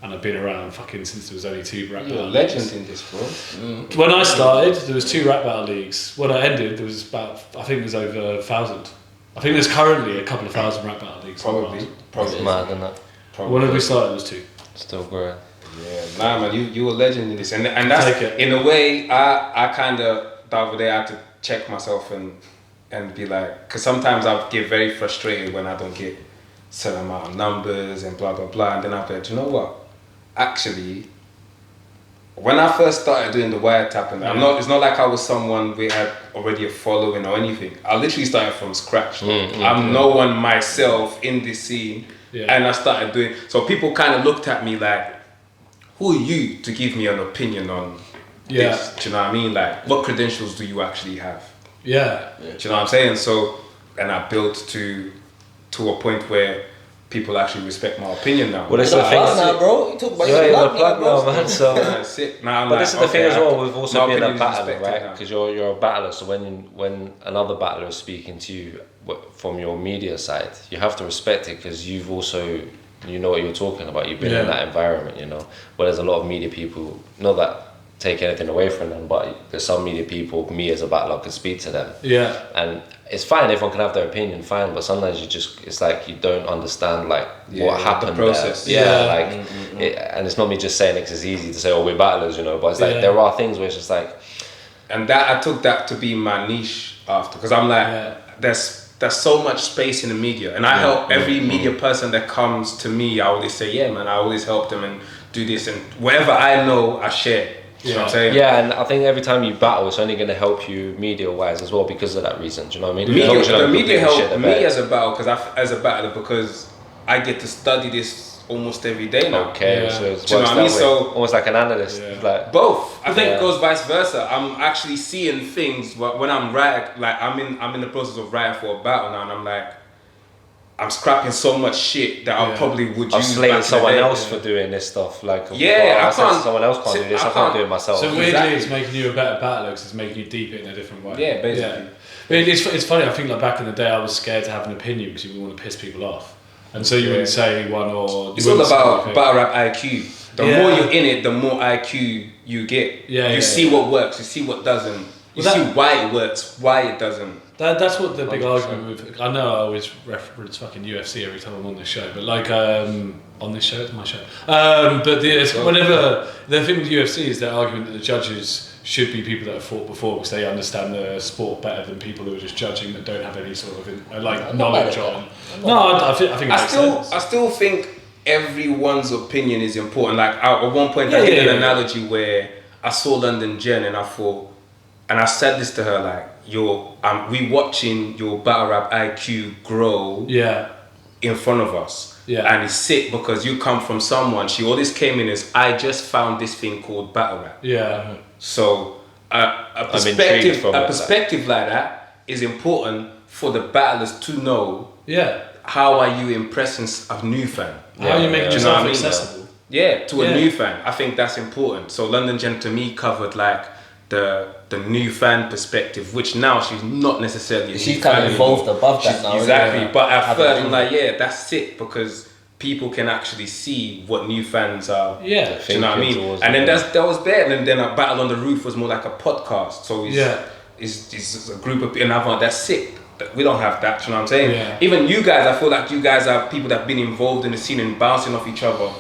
and I've been around fucking since there was only 2 rap battle leagues. You're a legend in this, bro. When I started, there was 2 rap battle leagues. When I ended, there was about, I think it was over 1,000. I think there's currently a couple of thousand rap battle leagues. Probably. It's mad, isn't it? When did we start? It was 2. Still growing. Yeah, nah, man, you a legend in this, and that's in a way. I kind of the other day I had to check myself and be like, because sometimes I get very frustrated when I don't get certain amount of numbers and blah blah blah, and then I'll be like, do you know what? Actually, when I first started doing the wiretapping, it's not like I was someone who had already a following or anything. I literally started from scratch. I'm no one myself in this scene, and I started doing. So people kind of looked at me like, who are you to give me an opinion on this? Do you know what I mean? Like, what credentials do you actually have? Do you know what I'm saying? So, and I built to a point where people actually respect my opinion now. Well, it's the thing now, bro. You talk about your plug now, man. So, that's it. Now, but this is the thing as well. We've also been a battler, right? Because you're a battler. So when another battler is speaking to you from your media side, you have to respect it because you've also. You know what you're talking about. You've been in that environment, where there's a lot of media people, not that take anything away from them, but there's some media people, me as a battler, can speak to them. Yeah. And it's fine, everyone can have their opinion, fine, but sometimes it's like you don't understand what happened, the process. There. And it's not me just saying it because it's easy to say, oh, we're battlers, but it's like there are things where it's just like. And that I took that to be my niche after, because I'm like, there's so much space in the media, and I help every media person that comes to me. I always say, yeah, man, I always help them and do this, and whatever I know, I share. You know what I'm saying? Yeah, and I think every time you battle, it's only going to help you media-wise as well because of that reason. Do you know what I mean? The media helped me as a battler because I get to study this almost every day now. Okay, so it's do you know what I mean? So almost like an analyst. Like both. I think it goes vice versa. I'm actually seeing things when I'm writing. Like I'm in the process of writing for a battle now, and I'm like, I'm scrapping so much shit that I probably would I'm use. slating someone else for doing this stuff. Like I can't. Someone else can't do this. I can't do it myself. So weirdly, it's making you a better battler because it's making you deep it in a different way. Yeah, basically. Yeah. But it's funny. I think like back in the day, I was scared to have an opinion because you wouldn't want to piss people off, and so you wouldn't say one or. It's all about battle rap IQ. The more you're in it, the more IQ you get. You see what works. You see what doesn't. You see why it works, why it doesn't. That's what the big 100%. Argument with. I know I always reference fucking UFC every time I'm on this show, but like on this show, it's my show. But whenever the thing with UFC is their argument that the judges should be people that have fought before because they understand the sport better than people who are just judging that don't have any sort of knowledge on. I think I still think everyone's opinion is important. Like at one point, I did an analogy where I saw London Jen and I thought, and I said this to her like, we watching your battle rap IQ grow in front of us. And it's sick because you come from someone, she always came in as, I just found this thing called battle rap. So a perspective like that is important for the battlers to know how are you impressing a new fan. How are you making yourself accessible? To a new fan. I think that's important. So London Jen to me covered like the new fan perspective, which now she's not necessarily. She's kind of evolved above that now. Exactly, but at first I'm like, that's sick because people can actually see what new fans are. Do you know what I mean? And then that was there, and then a Battle on the Roof was more like a podcast. So it's a group of people, and that's sick. We don't have that. You know what I'm saying? Even you guys, I feel like you guys are people that have been involved in the scene and bouncing off each other.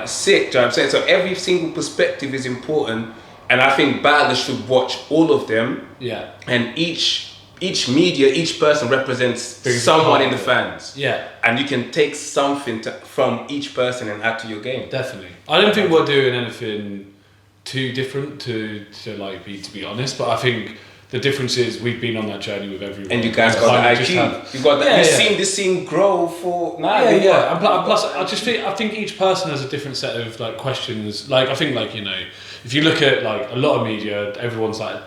Sick. Do you know what I'm saying? So every single perspective is important. And I think battlers should watch all of them. And each media, each person represents someone in the fans. And you can take something from each person and add to your game. Definitely. I don't think we're doing anything too different to be honest, but I think the difference is we've been on that journey with everyone. And you guys got the IQ. You've got that. You've seen this scene grow for now. And plus, I think each person has a different set of like questions. Like I think if you look at like a lot of media, everyone's like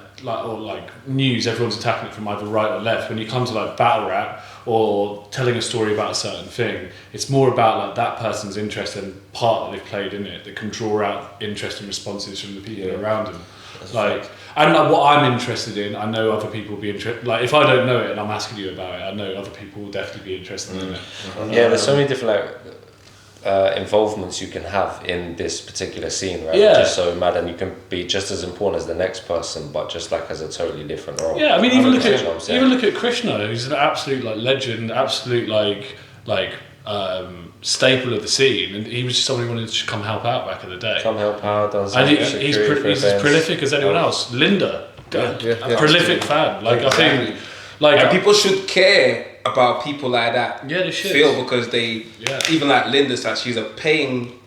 news, everyone's attacking it from either right or left. When you come to like battle rap or telling a story about a certain thing, it's more about like that person's interest and part that they've played in it that can draw out interest and responses from the people around them. And what I'm interested in, I know other people will be interested. Like if I don't know it and I'm asking you about it, I know other people will definitely be interested in it. There's so many different involvements you can have in this particular scene, right? Which is so mad, and you can be just as important as the next person, but just like as a totally different role. I mean, even look at Krishna, who's an absolute like legend, absolute like staple of the scene, and he was just someone who wanted to come help out back in the day. Come help out, and he's as prolific as anyone else. Linda, a prolific fan. Like I think, and people should care about people like that. They should feel because they even like Linda said, she's a paying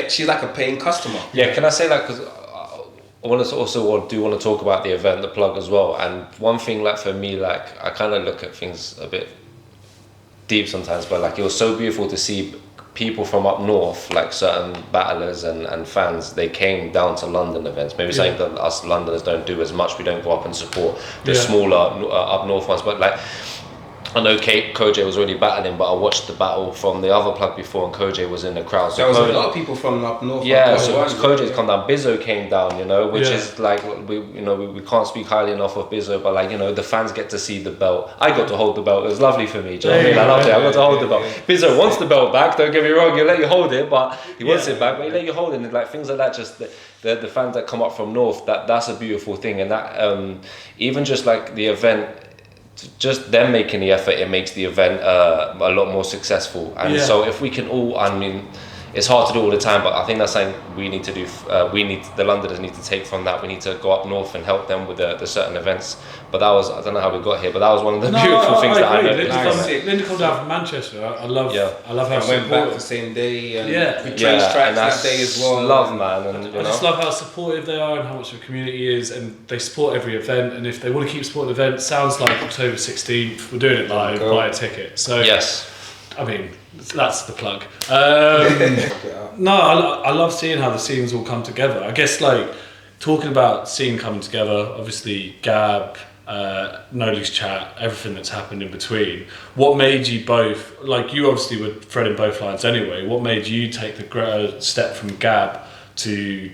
she's like a paying customer. Can I say that because I want to talk about the event, the plug as well. And one thing like for me, like I kind of look at things a bit deep sometimes, but like it was so beautiful to see people from up north, like certain battlers and fans, they came down to London events. Maybe something that us Londoners don't do as much. We don't go up and support the smaller up north ones, but like I know Koj was already battling, but I watched the battle from the other plug before, and Koj was in the crowd. So there was a lot of people from up north. So Koj's come down. Bizzo came down, which is like we can't speak highly enough of Bizzo, but like the fans get to see the belt. I got to hold the belt. It was lovely for me. Do you know what I mean? I loved it. I got to hold the belt. Bizzo wants the belt back. Don't get me wrong. He'll let you hold it, but he wants it back. But he'll let you hold it. And like things like that. Just the fans that come up from north. That's a beautiful thing. And that even just like the event. Just them making the effort, it makes the event a lot more successful. And so if we can all, it's hard to do all the time, but I think that's something we need to do. The Londoners need to take from that. We need to go up north and help them with the certain events. But that was, I don't know how we got here, but that was one of the beautiful things that I noticed. Linda come down from Manchester. I love how I went back the same day. And yeah, we changed tracks that day as well. Love, man, and I just love how supportive they are and how much of a community is, and they support every event. And if they want to keep supporting the event, sounds like October 16th. We're doing it live. Buy a ticket. So yes. I mean, that's the plug. No, I love seeing how the scenes all come together. I guess, like, talking about scene coming together, obviously Gab, No Loose Chat, everything that's happened in between. What made you both, like, you obviously were threading both lines anyway, what made you take the step from Gab to...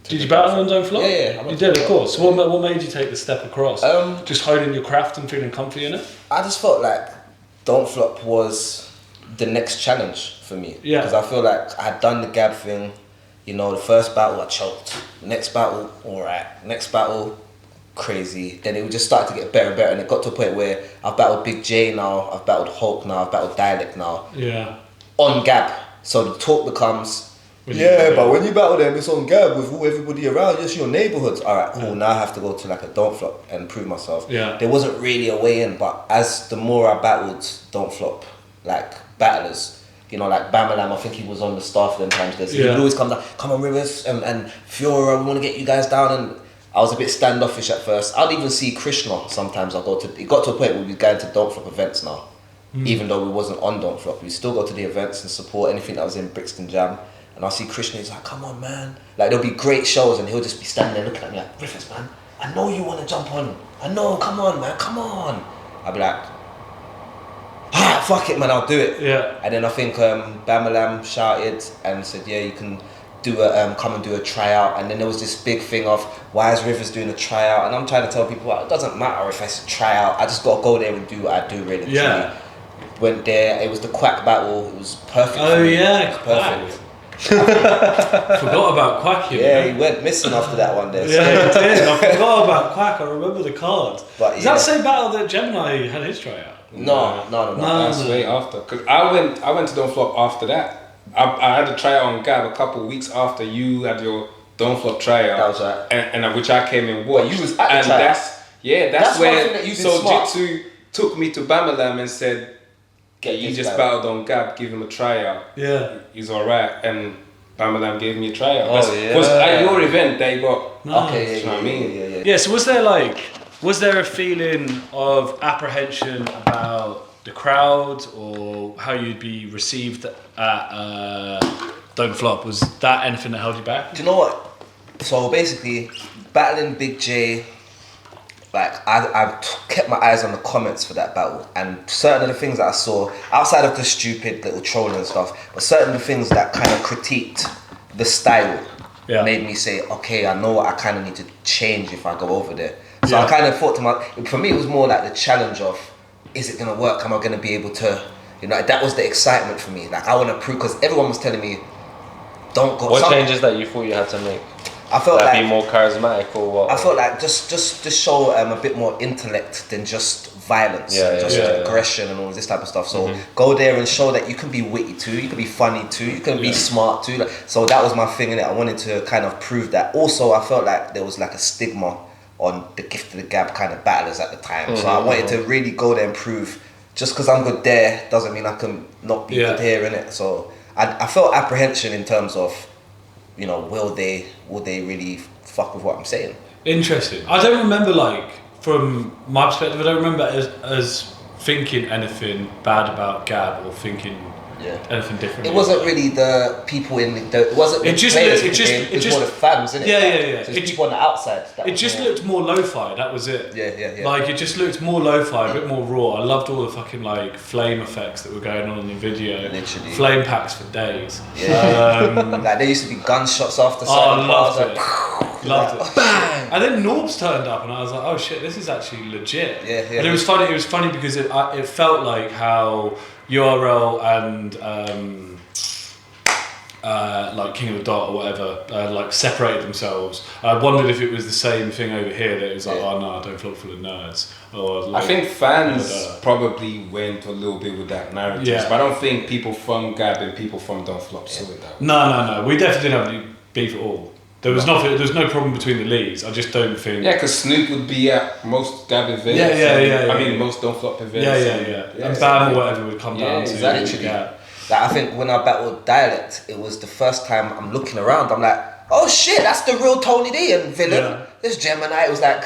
Did you battle on Don't Flop? Yeah. You did, of course. So what made you take the step across? Just honing your craft and feeling comfy in it? I just felt like Don't Flop was the next challenge for me. Yeah. Because I feel like I had done the Gab thing. You know, the first battle I choked. Next battle, alright. Next battle, crazy. Then it would just start to get better and better. And it got to a point where I've battled Big J now, I've battled Hulk now, I've battled Dialect now. Yeah. On Gab. So the talk becomes... but when you battle them, it's on Gab with everybody around, just your neighbourhoods. Alright, cool, now I have to go to like a Don't Flop and prove myself. Yeah. There wasn't really a way in, but as the more I battled Don't Flop, like battlers, you know, like Bamalam, I think he was on the staff them times there. So he would always come down, come on Rivers and Fiora, we want to get you guys down. And I was a bit standoffish at first. I'd even see Krishna sometimes. It got to a point where we were going to Don't Flop events now. Even though we wasn't on Don't Flop, we still go to the events and support anything that was in Brixton Jam. And I'll see Krishna, he's like, come on, man. Like, there'll be great shows and he'll just be standing there looking at me like, Rivers, man, I know you want to jump on. I know, come on, man, come on. I'll be like, fuck it, man, I'll do it. Yeah. And then I think Bamalam shouted and said, yeah, you can do a come and do a tryout. And then there was this big thing of, why is Rivers doing a tryout? And I'm trying to tell people, well, it doesn't matter if it's a tryout. I just got to go there and do what I do, really. Yeah. Went there, it was the Quack battle. It was perfect. Oh, yeah, perfect. Forgot about Quack. He went missing after that one there. Yeah, he did. I forgot about Quack. I remember the card. But is that the same battle that Gemini had his tryout? No. That's way after. Cause I went to Don't Flop after that. I had a tryout on Gab a couple of weeks after you had your Don't Flop tryout. That was right. And which I came in watched. You was at the tryout. That's where one thing that you did So smart. Jitsu took me to Bamalam and said, you just battled on Gab, give him a tryout. Yeah. He's alright. And Bamalam gave me a tryout. Oh, Was at your event they got. Okay, you know what I mean? Yeah, so was there a feeling of apprehension about the crowd or how you'd be received at Don't Flop? Was that anything that held you back? Do you know what? So basically, battling Big J, like I kept my eyes on the comments for that battle, and certain of the things that I saw, outside of the stupid little trolling and stuff, but certain of the things that kind of critiqued the style made me say, okay, I know what I kind of need to change if I go over there. So I kind of thought to myself, for me it was more like the challenge of, is it going to work? Am I going to be able to, you know, that was the excitement for me. Like I want to prove, because everyone was telling me, don't go. What changes that you thought you had to make? I felt like be more charismatic or what? I felt like just show a bit more intellect than just violence, aggression and all this type of stuff. So go there and show that you can be witty too, you can be funny too, you can be smart too. So that was my thing in it. I wanted to kind of prove that. Also, I felt like there was like a stigma on the Gift of the Gab kind of battlers at the time. So I wanted to really go there and prove, just because I'm good there doesn't mean I can not be good here, innit? So I felt apprehension in terms of, you know, will they really fuck with what I'm saying? Interesting. I don't remember, like, from my perspective, I don't remember as thinking anything bad about Gab or thinking anything different. It wasn't really the people in it wasn't the players in the game, it was more the fans, innit? Yeah. So it's people on the outside. It just looked more lo-fi, that was it. Yeah. Like, it just looked more lo-fi, a bit more raw. I loved all the fucking, like, flame effects that were going on in the video. Literally. Flame packs for days. Like, there used to be gunshots after certain parts. Loved it. Bang! And then Norbs turned up and I was like, oh shit, this is actually legit. Yeah. And it was funny because it felt like how URL and like King of the Dot or whatever, like separated themselves. I wondered if it was the same thing over here, that it was like, oh no, Don't Flop full of nerds. Or like, I think fans probably went a little bit with that narrative, but I don't think people from Gab and people from Don't Flop saw it that way. No. We definitely didn't have any beef at all. There was nothing. There was no problem between the leagues. I just don't think. Yeah, because Snoop would be at most Gab events. Yeah. I mean, most Don't Flop events. Yeah. And Bam or whatever would come down to. Exactly. Like, I think when I battled Dialect, it was the first time I'm looking around. I'm like, oh shit, that's the real Tony D and Villain. Yeah. This Gemini. It was like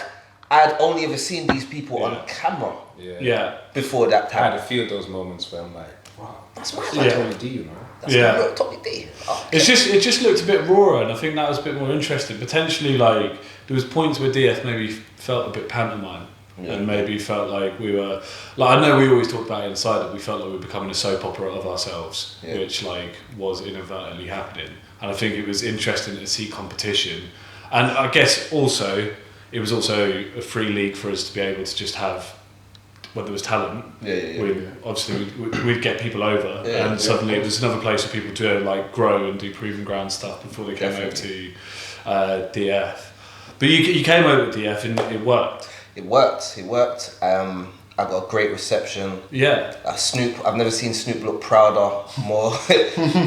I'd only ever seen these people on camera. Yeah. Before that time, I had a few of those moments where I'm like, wow, that's my Tony D, you know. That's the real Tony D. Okay. It just looked a bit rawer, and I think that was a bit more interesting. Potentially, like there was points where DF maybe felt a bit pantomime. And maybe felt like we were, like, I know we always talk about it inside that we felt like we were becoming a soap opera of ourselves, which like was inadvertently happening. And I think it was interesting to see competition, and I guess also it was also a free league for us to be able to just have, when there was talent, obviously we'd get people over, and suddenly it was another place for people to like grow and do proving ground stuff before they came over to DF. But you came over to DF and it worked. It worked. I got a great reception. Yeah. Snoop, I've never seen Snoop look prouder, more,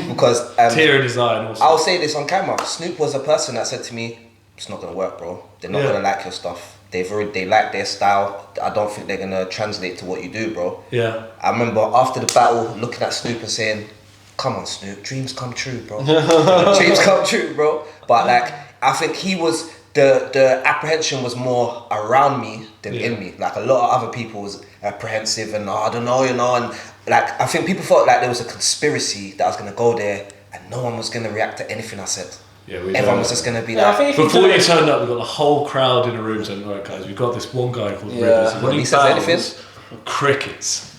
because... tear in his eye and also. I'll say this on camera. Snoop was a person that said to me, it's not going to work, bro. They're not going to like your stuff. They like their style. I don't think they're going to translate to what you do, bro. Yeah. I remember after the battle, looking at Snoop and saying, come on, Snoop, dreams come true, bro. Dreams come true, bro. But like, I think he was... The apprehension was more around me than in me. Like a lot of other people was apprehensive and I don't know, and like I think people felt like there was a conspiracy that I was gonna go there and no one was gonna react to anything I said. Yeah, everyone was just gonna be like. Before you turned up, we got the whole crowd in a room saying, "Alright, guys, we've got this one guy called Rivers. When he says anything, crickets."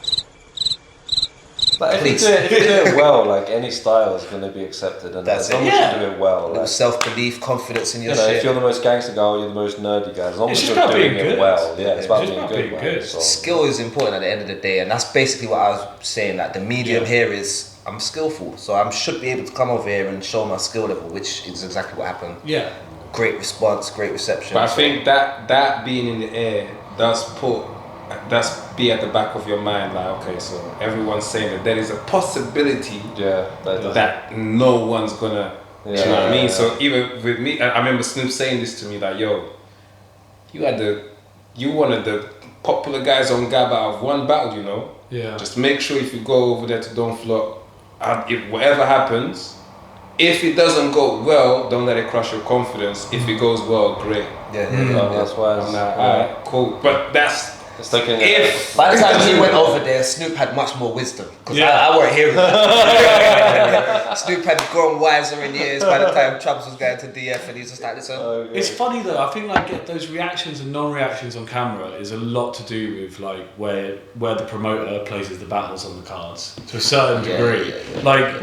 Like if you do it well, like any style is going to be accepted, and as long as you do it well, like self-belief, confidence in your shit. If you're the most gangster guy, or you're the most nerdy guy, as long as you're doing it well, it's about being good. So. Skill is important at the end of the day, and that's basically what I was saying. Like the medium here is, I'm skillful, so I should be able to come over here and show my skill level, which is exactly what happened. Yeah. Great response, great reception. But I think that being in the air does be at the back of your mind, like, okay, so everyone's saying that there is a possibility that no one's gonna, you know what I mean? So even with me, I remember Snoop saying this to me, like, yo, you one of the popular guys on Gab out of one battle, you know? Yeah. Just make sure if you go over there to Don't Flop, if whatever happens, if it doesn't go well, don't let it crush your confidence. If it goes well, great. That's why I'm like, alright, cool. But that's... If by the time he went over there, Snoop had much more wisdom because I weren't hearing that. Snoop had grown wiser in years by the time Chubbs was going to DF, and he's just like, listen. It's funny though. I think like those reactions and non-reactions on camera is a lot to do with like where the promoter places the battles on the cards to a certain degree. Like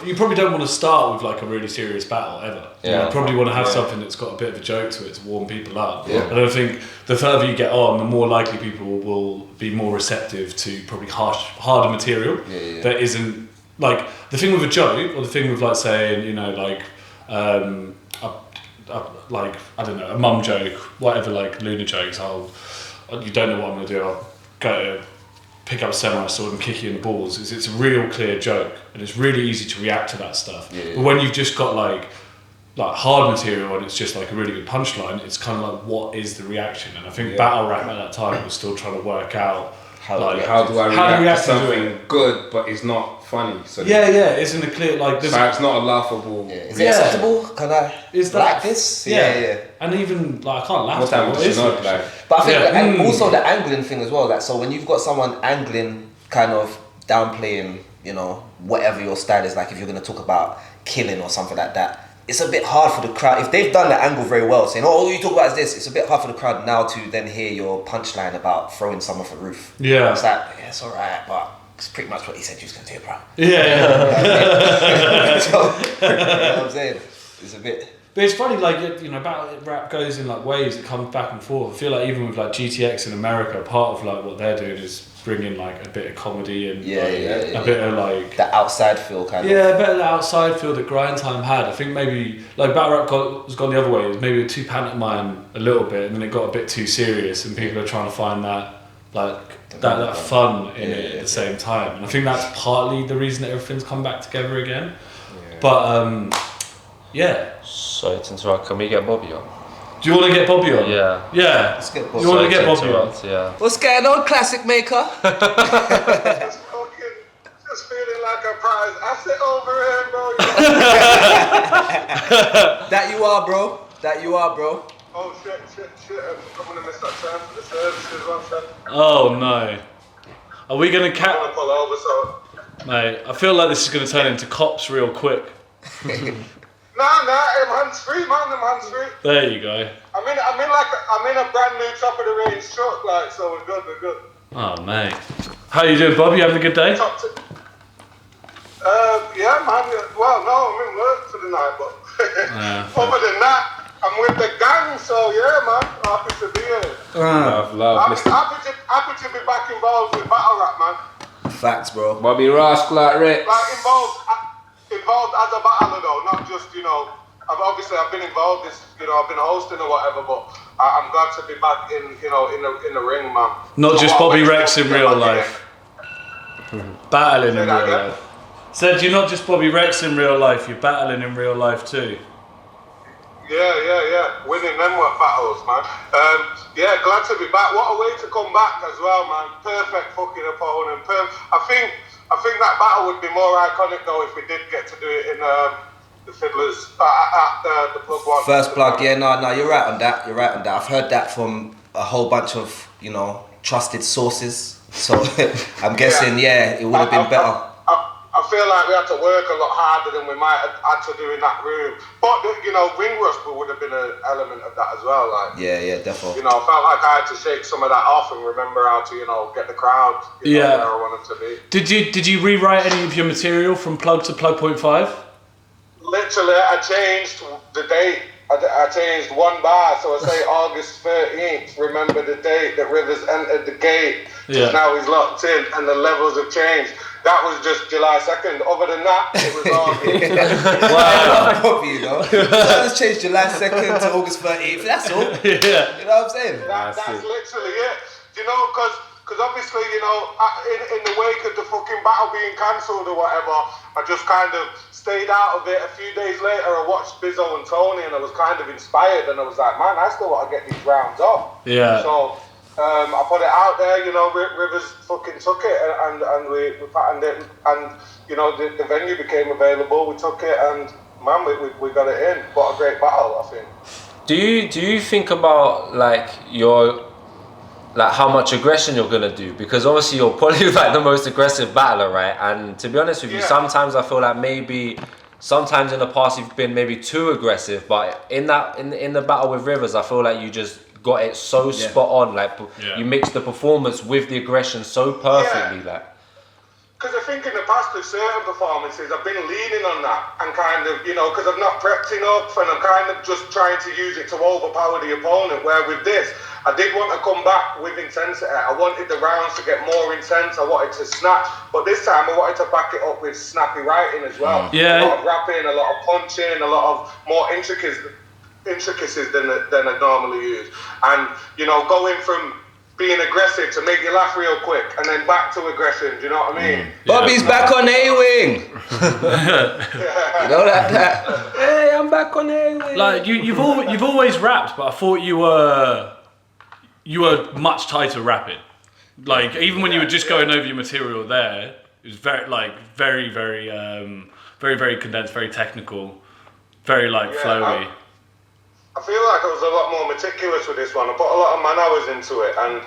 you probably don't want to start with like a really serious battle ever. You probably want to have something that's got a bit of a joke to it to warm people up. I don't think the further you get on, the more likely people will be more receptive to probably harder material that isn't like the thing with a joke or the thing with like saying, you know, like like I don't know, a mum joke, whatever, like lunar jokes. You don't know what I'm gonna do. I'll go to pick up a samurai sword and kick you in the balls. It's a real clear joke, and it's really easy to react to that stuff. But when you've just got like hard material and it's just like a really good punchline, it's kind of like, what is the reaction? And I think battle rap at that time was still trying to work out how do I react to something good but it's not funny. So isn't a clear like so it's not a laughable. Is it acceptable? Can I like this? And even like I can't laugh. But I think and also the angling thing as well. Like so when you've got someone angling, kind of downplaying, you know, whatever your style is, like if you're going to talk about killing or something like that, it's a bit hard for the crowd, if they've done the angle very well, saying, oh, all you talk about is this, it's a bit hard for the crowd now to then hear your punchline about throwing someone off a roof. Yeah. It's like, yeah, it's alright, but it's pretty much what he said he was going to do, bro. So, you know what I'm saying? It's a bit... But it's funny, like, you know, battle rap goes in like waves, it comes back and forth. I feel like even with like GTX in America, part of like what they're doing is bring in like a bit of comedy and a bit of like the outside feel kind of. Yeah, a bit of the outside feel that Grind Time had. I think maybe like Battle Rap was gone the other way. It was maybe too pantomime a little bit, and then it got a bit too serious, and people are trying to find that like that fun in it at the same time. And I think that's partly the reason that everything's come back together again. Yeah. But Sorry to interrupt. Can we get Bobby on? Do you want to get Bobby on? Yeah. Yeah. Let's get Bobby. You want to get Bobby on? Yeah. What's going on, classic maker? Just feeling like a prize asset over here, bro. That you are, bro. Oh shit. I'm gonna miss that time for the services, one sec. Oh no. Are we gonna I'm gonna pull over, so. Mate, I feel like this is gonna turn into cops real quick. Nah, I'm hands-free, man. I'm hands-free. There you go. I'm in a brand new top of the range truck, like, so we're good. Oh mate. How you doing, Bob? You having a good day? Yeah, man. Well, no, I'm in work for the night, but other than that, I'm with the gang, so yeah, man. Happy to be here. Love. Happy to be back involved with battle rap, man. Facts, bro. Bobby Ross, Clark Rex. Like involved as a battler though, not just, I've been involved I've been hosting or whatever, but I'm glad to be back in the ring, man. Not just Bobby Rex in real life. Battling in real life. Said you're not just Bobby Rex in real life, you're battling in real life too. Yeah. Winning them battles, man. Glad to be back. What a way to come back as well, man. Perfect fucking opponent. I think that battle would be more iconic though if we did get to do it in the Fiddlers at the Plug One. First plug, yeah, no, you're right on that. I've heard that from a whole bunch of, trusted sources. So I'm guessing, it would have been better. I feel like we had to work a lot harder than we might have had to do in that room. But, ring rust would have been an element of that as well. Like, yeah, definitely. I felt like I had to shake some of that off and remember how to, get the crowd where I want them to be. Did you rewrite any of your material from Plug to Plug.5? Literally, I changed the date. I changed one bar, so I say August 13th. Remember the date that Rivers entered the gate. Yeah. Now he's locked in, and the levels have changed. That was just July 2nd. Other than that, it was August. Wow. Let's change July 2nd to August 13th. That's all. Yeah. You know what I'm saying? That's literally it. Because obviously, in the wake of the fucking battle being cancelled or whatever, I just kind of stayed out of it. A few days later, I watched Bizzo and Tony, and I was kind of inspired, and I was like, man, I still want to get these rounds off. Yeah. So I put it out there, Rivers fucking took it, and we patterned it, and the venue became available. We took it, and man, we got it in. What a great battle, I think. Do you think about how much aggression you're gonna do? Because obviously you're probably like the most aggressive battler, right? And to be honest with you, sometimes I feel like sometimes in the past you've been maybe too aggressive, but in the battle with Rivers, I feel like you just got it so spot on. Like you mixed the performance with the aggression so perfectly, like. Because I think in the past with certain performances, I've been leaning on that and kind of, because I've not prepped enough and I'm kind of just trying to use it to overpower the opponent. Where with this, I did want to come back with intensity. I wanted the rounds to get more intense. I wanted to snap. But this time I wanted to back it up with snappy writing as well. Yeah. A lot of rapping, a lot of punching, a lot of more intricacies than I normally use. And, going from being aggressive to make you laugh real quick and then back to aggression, do you know what I mean? Bobby's back on A-Wing! Like that. Hey, I'm back on A-Wing! Like, you've always rapped, but I thought you were much tighter rapping. Like, even when you were just going over your material there, it was very, very condensed, very technical, very, flowy. I feel like I was a lot more meticulous with this one. I put a lot of man hours into it, and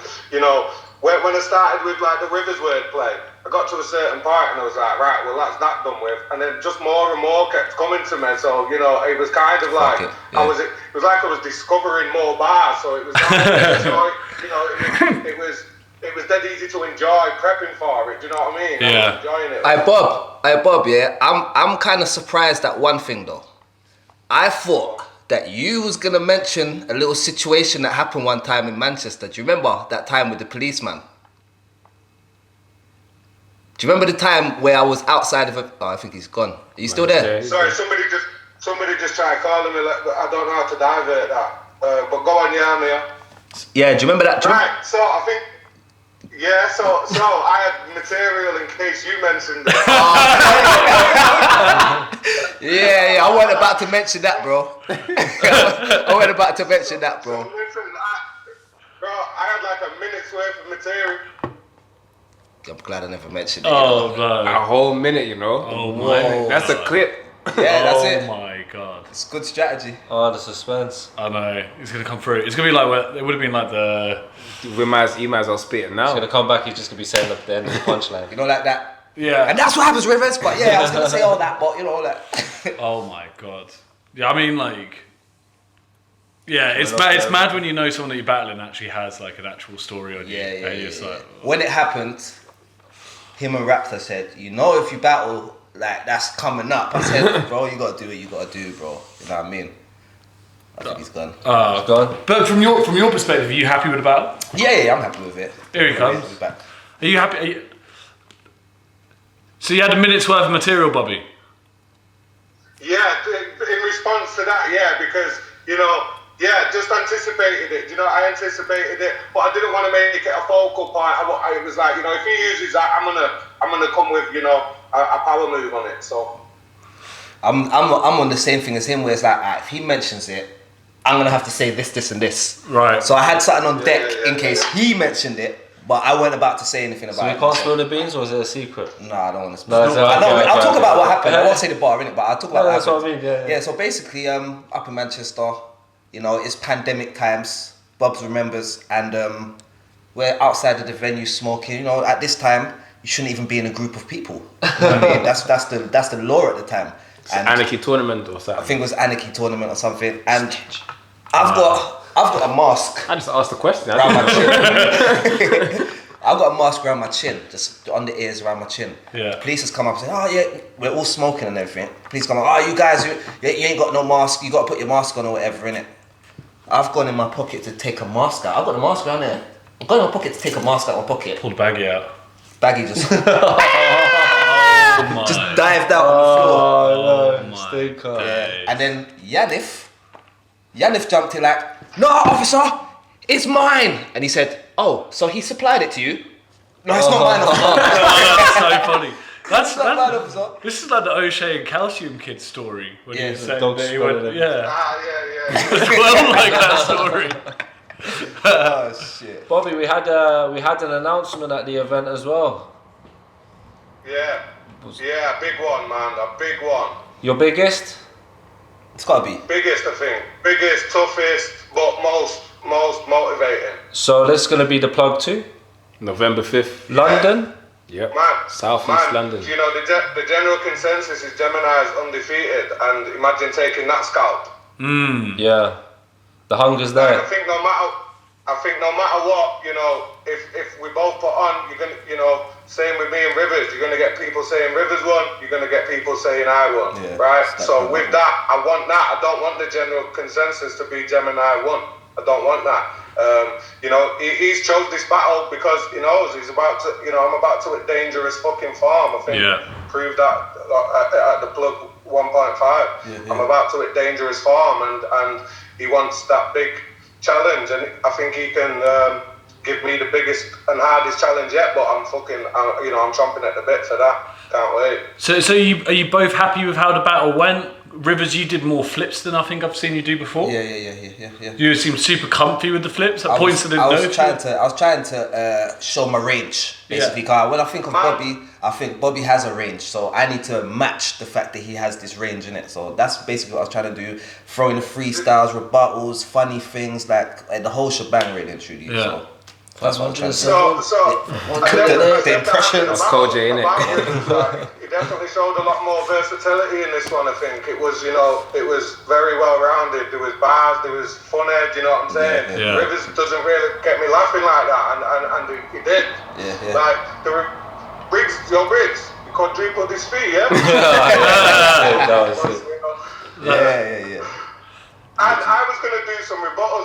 when I started with the Rivers wordplay, I got to a certain part and I was like, right, well that's that done with, and then just more and more kept coming to me. So it was kind of like it was like I was discovering more bars. So it was it was dead easy to enjoy prepping for it. Do you know what I mean? Yeah. I was enjoying it. Bob. Yeah, I'm kind of surprised at one thing though. I thought that you was gonna mention a little situation that happened one time in Manchester. Do you remember that time with the policeman? Do you remember the time where I was outside of I think he's gone. Are you still there? Sorry, somebody just tried calling me. Like, I don't know how to divert that. But go on, yeah, Mia. Yeah, do you remember that? Right. So I think. Yeah. So I had material in case you mentioned it. Yeah. I wasn't about to mention that, bro. I wasn't about to mention that, bro. So listen, bro, I had like a minute's worth of material. I'm glad I never mentioned it. Oh, no. A whole minute, you know. Oh, my That's a God. clip. Yeah, that's it. Oh, my God. It's good strategy. Oh, the suspense. I know. It's going to come through. It's going to be like, it would have been like the... You might as well spit it now. He's gonna come back. He's just gonna be saying at the end of the punchline. You know, like that. Yeah. And that's what happens, Rivers. But yeah, I was gonna say all that, but you know, like. Oh my God. Yeah, I mean, like... Yeah, it's mad when you know someone that you're battling actually has like an actual story on you. Yeah. Like, When it happened, him and Raptor said, you know, if you battle, like, that's coming up. I said, bro, you gotta do what you gotta do, bro. You know what I mean? I think he's gone. He's gone. But from your perspective, are you happy with the battle? Yeah, I'm happy with it. Here he comes. He's back. Are you happy? So you had a minute's worth of material, Bobby? Yeah, in response to that, yeah, because, you know, yeah, just anticipated it. You know, I anticipated it, but I didn't want to make it a focal point. It was like, you know, if he uses that, I'm gonna come with, you know, a power move on it. So I'm on the same thing as him, where it's like, if he mentions it, I'm gonna have to say this, and this. Right. So I had something on deck in case he mentioned it, but I wasn't about to say anything about it. So you can't spill the beans, or is it a secret? No, I don't want to speak. No, I'll talk about what happened. I won't say the bar in it, but I'll talk about what That's happened. what I mean. Yeah. So basically, up in Manchester, you know, it's pandemic times. Bobs remembers, and we're outside of the venue smoking. You know, at this time, you shouldn't even be in a group of people. You know what I mean? That's the law at the time. And Anarchy tournament or something. I think it was Anarchy tournament or something, and I've got a mask. I just asked the question. Around my chin. I've got a mask around my chin, just on the ears around my chin. Yeah. The police has come up and said, oh yeah, we're all smoking and everything. Police come up, oh you guys, you ain't got no mask, you got to put your mask on or whatever, innit? I've gone in my pocket to take a mask out. I've got the mask around there. I've gone in my pocket to take a mask out of my pocket. Pulled the baggie out. Baggy just Oh just dived out on the floor. Oh no, my stinker. Yeah. And then Yanif jumped in like, no officer, it's mine. And he said, oh, so he supplied it to you? No, it's not mine, officer. That's so funny. It's not mine, officer. This is like the O'Shea and Calcium Kid story. When Yeah, he the said dog that he went, swallowed him. yeah. yeah. Well, like that story. Oh shit. Bobby, we had an announcement at the event as well. Yeah, a big one, man, a big one. Your biggest? It's gotta be. Biggest, I think. Biggest, toughest, but most motivating. So this is gonna be the plug too. November 5th. London. Yep. Man, Southeast London. You know, the general consensus is Gemini is undefeated, and imagine taking that scalp. Yeah. The hunger's And there. I think no matter what, you know, if we both put on, you're gonna, you know, same with me and Rivers, you're gonna get people saying Rivers won, you're gonna get people saying I won, Yeah, right? that's So definitely with that, I want that. I don't want the general consensus to be Gemini won. I don't want that. You know, he's chose this battle because he knows he's about to, you know, I'm about to hit dangerous fucking farm. I think proved that at the plug 1.5. I'm about to hit dangerous farm, and he wants that big challenge, and I think he can give me the biggest and hardest challenge yet. But I'm you know, I'm chomping at the bit for that. Can't wait. So are you both happy with how the battle went? Rivers, you did more flips than I think I've seen you do before. Yeah. You seem super comfy with the flips. At points I didn't know. I was trying to show my range, basically. Cause when I think of Bobby, I think Bobby has a range, so I need to match the fact that he has this range in it. So that's basically what I was trying to do: throwing the freestyles, rebuttals, funny things, like the whole shebang, really and truly. Yeah. So that's what I'm trying to say. So The impression. That's Code J, innit? He definitely showed a lot more versatility in this one. I think it was, you know, it was very well rounded. There was bars, there was fun edge. You know what I'm saying? Yeah. Rivers doesn't really get me laughing like that, and he did. Yeah. Like the Briggs, you quadrupled his fee, yeah. That was it. Yeah. And I was going to do some rebuttals.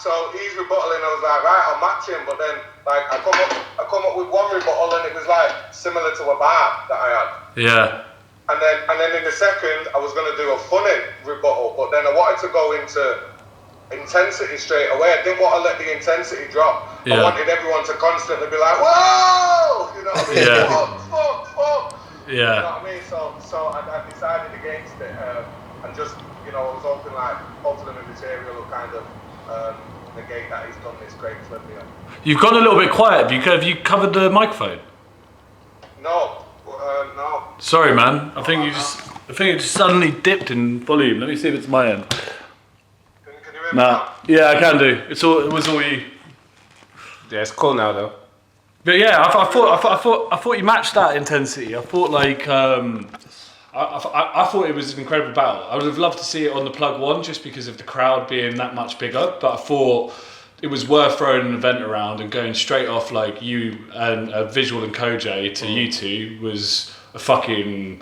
So he's rebuttaling, I was like, right, I'll match him. But then, like, I come up with one rebuttal, and it was like similar to a bar that I had. Yeah. And then in the second, I was going to do a funny rebuttal, but then I wanted to go into intensity straight away. I didn't want to let the intensity drop. Yeah. I wanted everyone to constantly be like, whoa! You know what I mean? Yeah. Fuck. Yeah. You know what I mean? So I decided against it. And just, you know, I was hoping like, hopefully the material will kind of negate that he's done this great flip here. You've gone a little bit quiet. Have you covered the microphone? No. Sorry, man. I think it just suddenly dipped in volume. Let me see if it's my end. Can you hear me Nah. now? Yeah, I can do. It was all you. Yeah, it's cool now though. But yeah, I thought you matched that intensity. I thought like I thought it was an incredible battle. I would have loved to see it on the plug one just because of the crowd being that much bigger. But I thought it was worth throwing an event around and going straight off like you and Visual and Koj to you two was a fucking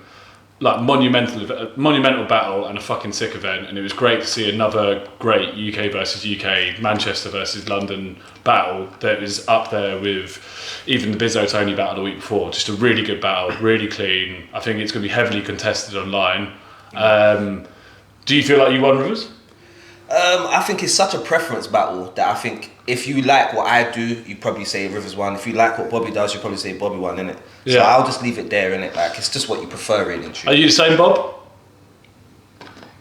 like monumental battle and a fucking sick event. And it was great to see another great UK versus UK, Manchester versus London battle that was up there with even the Bizzo Tony battle the week before. Just a really good battle, really clean. I think it's going to be heavily contested online. Do you feel like you won, Rivers? I think it's such a preference battle that I think if you like what I do, you probably say Rivers won. If you like what Bobby does, you probably say Bobby won, innit? Yeah. So I'll just leave it there, innit? Like, it's just what you prefer, really. Are you the same, Bob?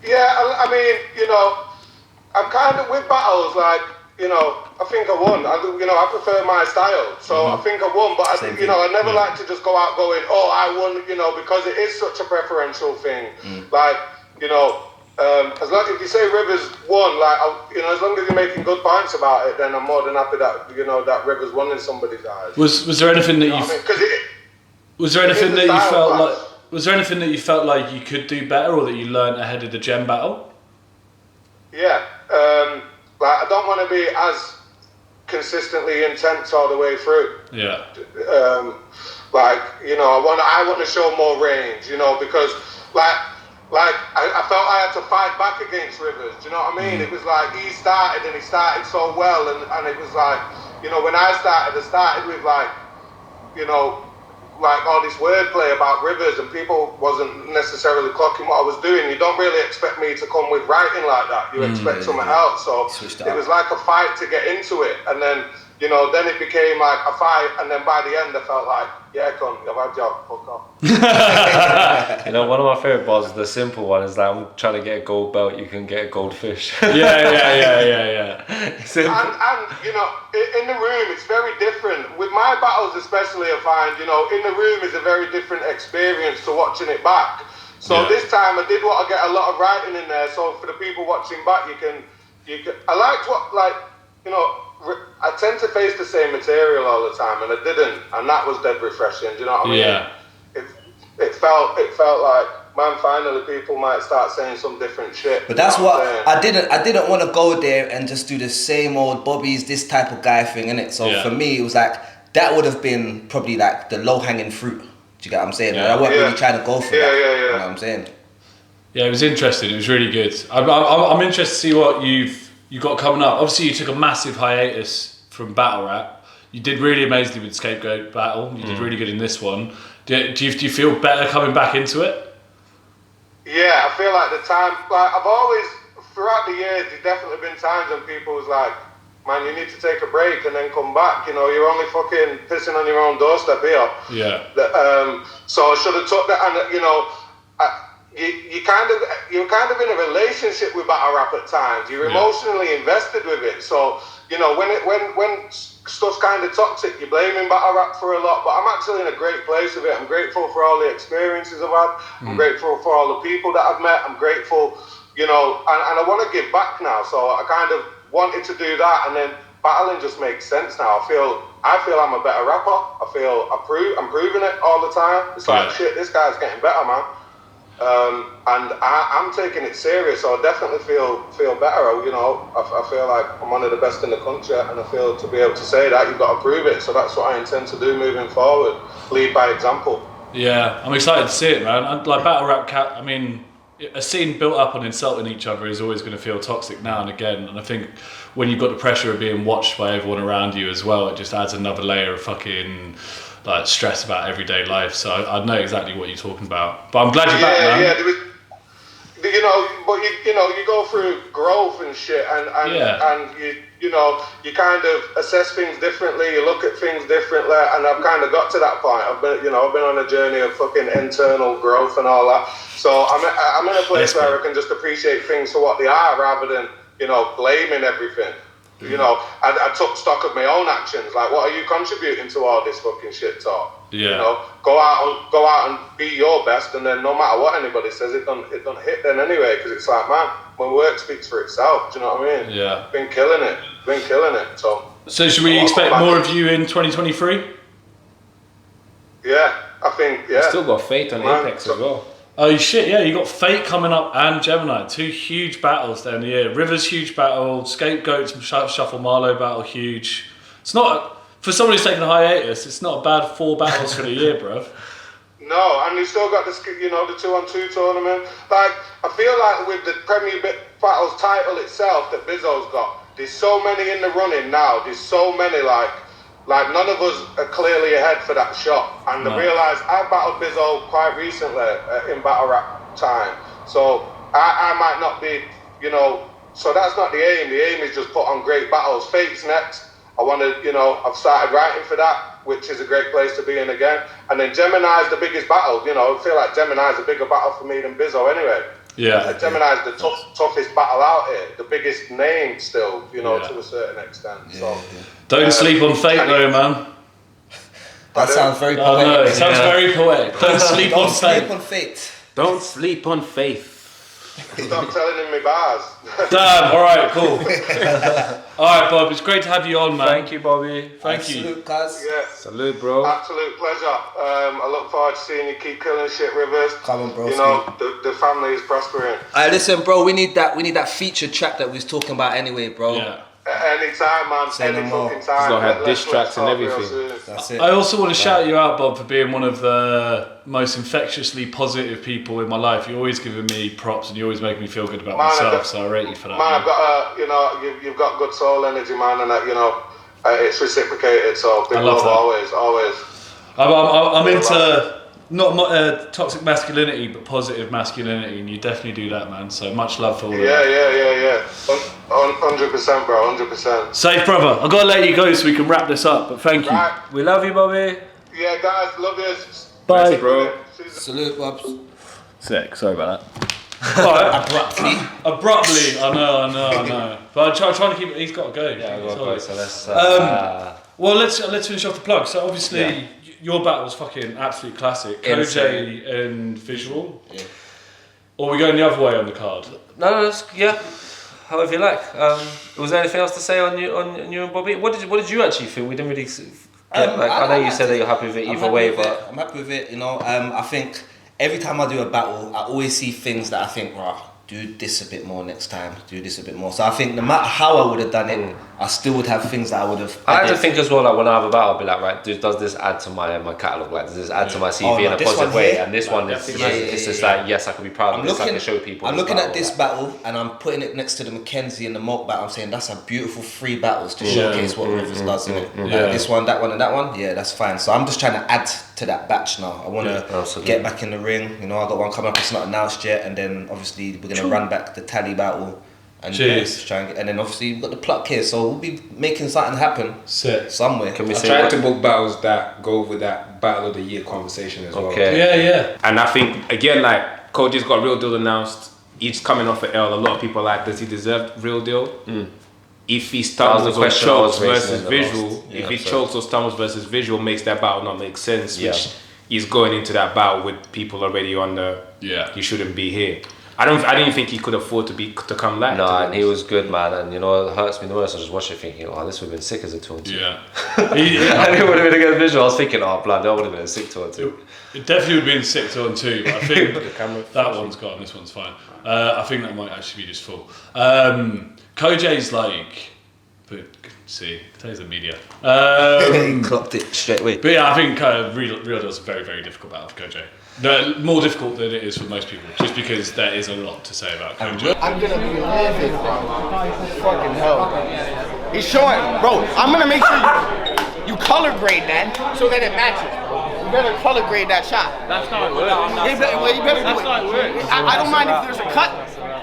Yeah, I mean, you know, I'm kind of with battles, like, you know, I think I won. I prefer my style, so I think I won. But I never like to just go out going, oh, I won, you know, because it is such a preferential thing. Like, you know, as long if you say Rivers won, like, as long as you're making good points about it, then I'm more than happy that that Rivers won in somebody's eyes. Was there anything that Was there anything that you felt like? Was there anything that you felt like you could do better, or that you learnt ahead of the Gem battle? Yeah, like I don't want to be as consistently intense all the way through. Yeah. Like, you know, I want to show more range, you know, because like I felt I had to fight back against Rivers. Do you know what I mean? It was like he started so well, and it was like, you know, when I started with like, you know, like all this wordplay about Rivers, and people wasn't necessarily clocking what I was doing. You don't really expect me to come with writing like that. You expect something else. So it was like a fight to get into it, and then, you know, then it became like a fight, and then by the end I felt like, yeah, come, you've had job, fuck off. You know, one of my favourite bars, the simple one, is that I'm trying to get a gold belt, you can get a goldfish. Yeah. And you know, in the room it's very different. With my battles especially, I find, you know, in the room is a very different experience to watching it back. So this time I did want to get a lot of writing in there, so for the people watching back, you can I liked what, like, you know, I tend to face the same material all the time, and I didn't, and that was dead refreshing. Do you know what I mean? Yeah. It felt like, man, finally people might start saying some different shit. But that's what I didn't want to go there and just do the same old Bobby's this type of guy thing, innit? So for me, it was like that would have been probably like the low hanging fruit. Do you get what I'm saying? Yeah. I wasn't really trying to go for that. Yeah. You know what I'm saying? Yeah, it was interesting. It was really good. I'm interested to see what you got coming up. Obviously, you took a massive hiatus from battle rap. You did really amazingly with Scapegoat battle. You did really good in this one. Do you feel better coming back into it? Yeah, I feel like the time, like I've always, throughout the years, there's definitely been times when people was like, man, you need to take a break and then come back. You know, you're only fucking pissing on your own doorstep here. Yeah. So I should have took that, and you know, you're kind of in a relationship with battle rap at times. You're emotionally invested with it. So, you know, when stuff's kind of toxic, you're blaming battle rap for a lot. But I'm actually in a great place with it. I'm grateful for all the experiences I've had. I'm grateful for all the people that I've met. I'm grateful, you know, and I want to give back now. So I kind of wanted to do that, and then battling just makes sense now. I feel I'm a better rapper. I'm proving it all the time. It's like, shit, this guy's getting better, man. And I'm taking it serious, so I definitely feel better. You know, I feel like I'm one of the best in the country, and I feel to be able to say that, you've got to prove it. So that's what I intend to do moving forward. Lead by example. Yeah, I'm excited to see it, man. Like battle rap, I mean, a scene built up on insulting each other is always going to feel toxic now and again. And I think when you've got the pressure of being watched by everyone around you as well, it just adds another layer of fucking like stress about everyday life. So I know exactly what you're talking about. But I'm glad you're back, man. Yeah, you know, but you go through growth and shit, and you kind of assess things differently. You look at things differently, and I've kind of got to that point. I've been on a journey of fucking internal growth and all that. So I'm in a place where I can just appreciate things for what they are, rather than blaming everything. You know, I took stock of my own actions. Like, what are you contributing to all this fucking shit talk? Yeah. You know, go out and be your best, and then no matter what anybody says, it don't hit then anyway. Because it's like, man, when work speaks for itself. Do you know what I mean? Yeah. Been killing it. So should we expect more of you in 2023? Yeah, I think. Yeah. Still got Fate on Apex as well. Oh shit, yeah, you got Fate coming up and Gemini, 2 huge battles down the year. Rivers huge battle, Scapegoats and Shuffle Marlow battle huge. It's not, for someone who's taken a hiatus, it's not a bad 4 battles for the year, bruv. No, and you still got the 2-on-2 tournament. Like, I feel like with the Premier Battles title itself that Bizzo's got, there's so many in the running now. There's so many, like none of us are clearly ahead for that shot. And I realised I battled Bizzo quite recently in battle rap time. So I might not be, so that's not the aim. The aim is just put on great battles. Fate's next. I want to, I've started writing for that, which is a great place to be in again. And then Gemini's the biggest battle. I feel like Gemini's a bigger battle for me than Bizzo anyway. Yeah. Gemini's the toughest battle out here, the biggest name still, to a certain extent. Yeah. So don't sleep on Fate though, man. That sounds very poetic. Oh no, it sounds very poetic. Don't sleep on Fate. Don't sleep on faith. Stop telling him my bars. Damn, alright, cool. Alright, Bob, it's great to have you on, man. Thank you, Bobby. Thank you. Salute, cuz. Yeah. Salute, bro. Absolute pleasure. I look forward to seeing you keep killing shit, Rivers. Come on, bro. The family is prospering. Listen, bro, we need that featured track that we was talking about anyway, bro. Yeah. Anytime, man. Say no more. Fucking time. He's got to have diss tracks and everything. That's it. I also want to shout you out, Bob, for being one of the most infectiously positive people in my life. You're always giving me props and you always make me feel good about myself, so I rate you for that. Man, I've got you've got good soul energy, man, and it's reciprocated, so big love always. I'm into not toxic masculinity, but positive masculinity, and you definitely do that, man. So much love for all of that. Yeah. 100%, bro, 100%. Safe, brother. I've got to let you go so we can wrap this up, but thank you. Right. We love you, Bobby. Yeah, guys, love you. Bye, bro. Salute, Bobs. Sick, sorry about that. Abruptly, I know. But I'm trying to keep it, he's got to go. Yeah, I've got to go, so let's... well, let's finish off the plug. So obviously, your battle was fucking absolute classic. KJ and Visual. Yeah. Or we going the other way on the card? No, however you like. Was there anything else to say on you and Bobby? What did you actually feel? We didn't really get, I know you said that you're happy with it either way, but... I'm happy with it, I think every time I do a battle, I always see things that I think, do this a bit more next time, do this a bit more. So I think no matter how I would have done it, I still would have things that I would have... I like to think as well, like when I have a battle, I'll be like, right, does this add to my catalogue? Like, does this add to my CV in a positive way? And this one, it's just like, yes, I can be proud of this, I can show people. I'm looking at this battle and I'm putting it next to the Mackenzie and the Moat battle. I'm saying that's a beautiful 3 battles to showcase what Rivers does, innit? Like this one, that one and that one, yeah, that's fine. So I'm just trying to add to that batch now. I want to get back in the ring. I got one coming up, it's not announced yet, and then obviously we're going to run back the tally battle. And try and then obviously we've got the pluck here, so we'll be making something happen somewhere. Can we try to book battles that go with that battle of the year conversation as well? Okay. Yeah. And I think again, like Koji's got Real Deal announced. He's coming off an L. A lot of people are like, does he deserve Real Deal? If he stumbles or chokes versus Visual, if he chokes or stumbles versus Visual, makes that battle not make sense. Which he's going into that battle with people already on the. You shouldn't be here. I didn't think he could afford to come back. No, and he was good, man. And it hurts me the most. I just watched it thinking, this would have been sick as a 2-on-2. Yeah. And it would have been a good visual. I was thinking, blood, that would have been a sick 2-on-2. It definitely would have been sick 2-on-2, but I think that one's gone, this one's fine. I think that might actually be just full. Kojay's like, But see, today's the media. He clocked it straight away. But yeah, I think Real Deal's a very, very difficult battle for Kojo. No, more difficult than it is for most people, just because there is a lot to say about Kojo. I'm gonna be livid, bro. Fucking hell, bro. He's showing, bro. I'm gonna make sure you color grade that so that it matches. You better color grade that shot. That's not it works. You better do it. Not it works. I don't mind if there's a cut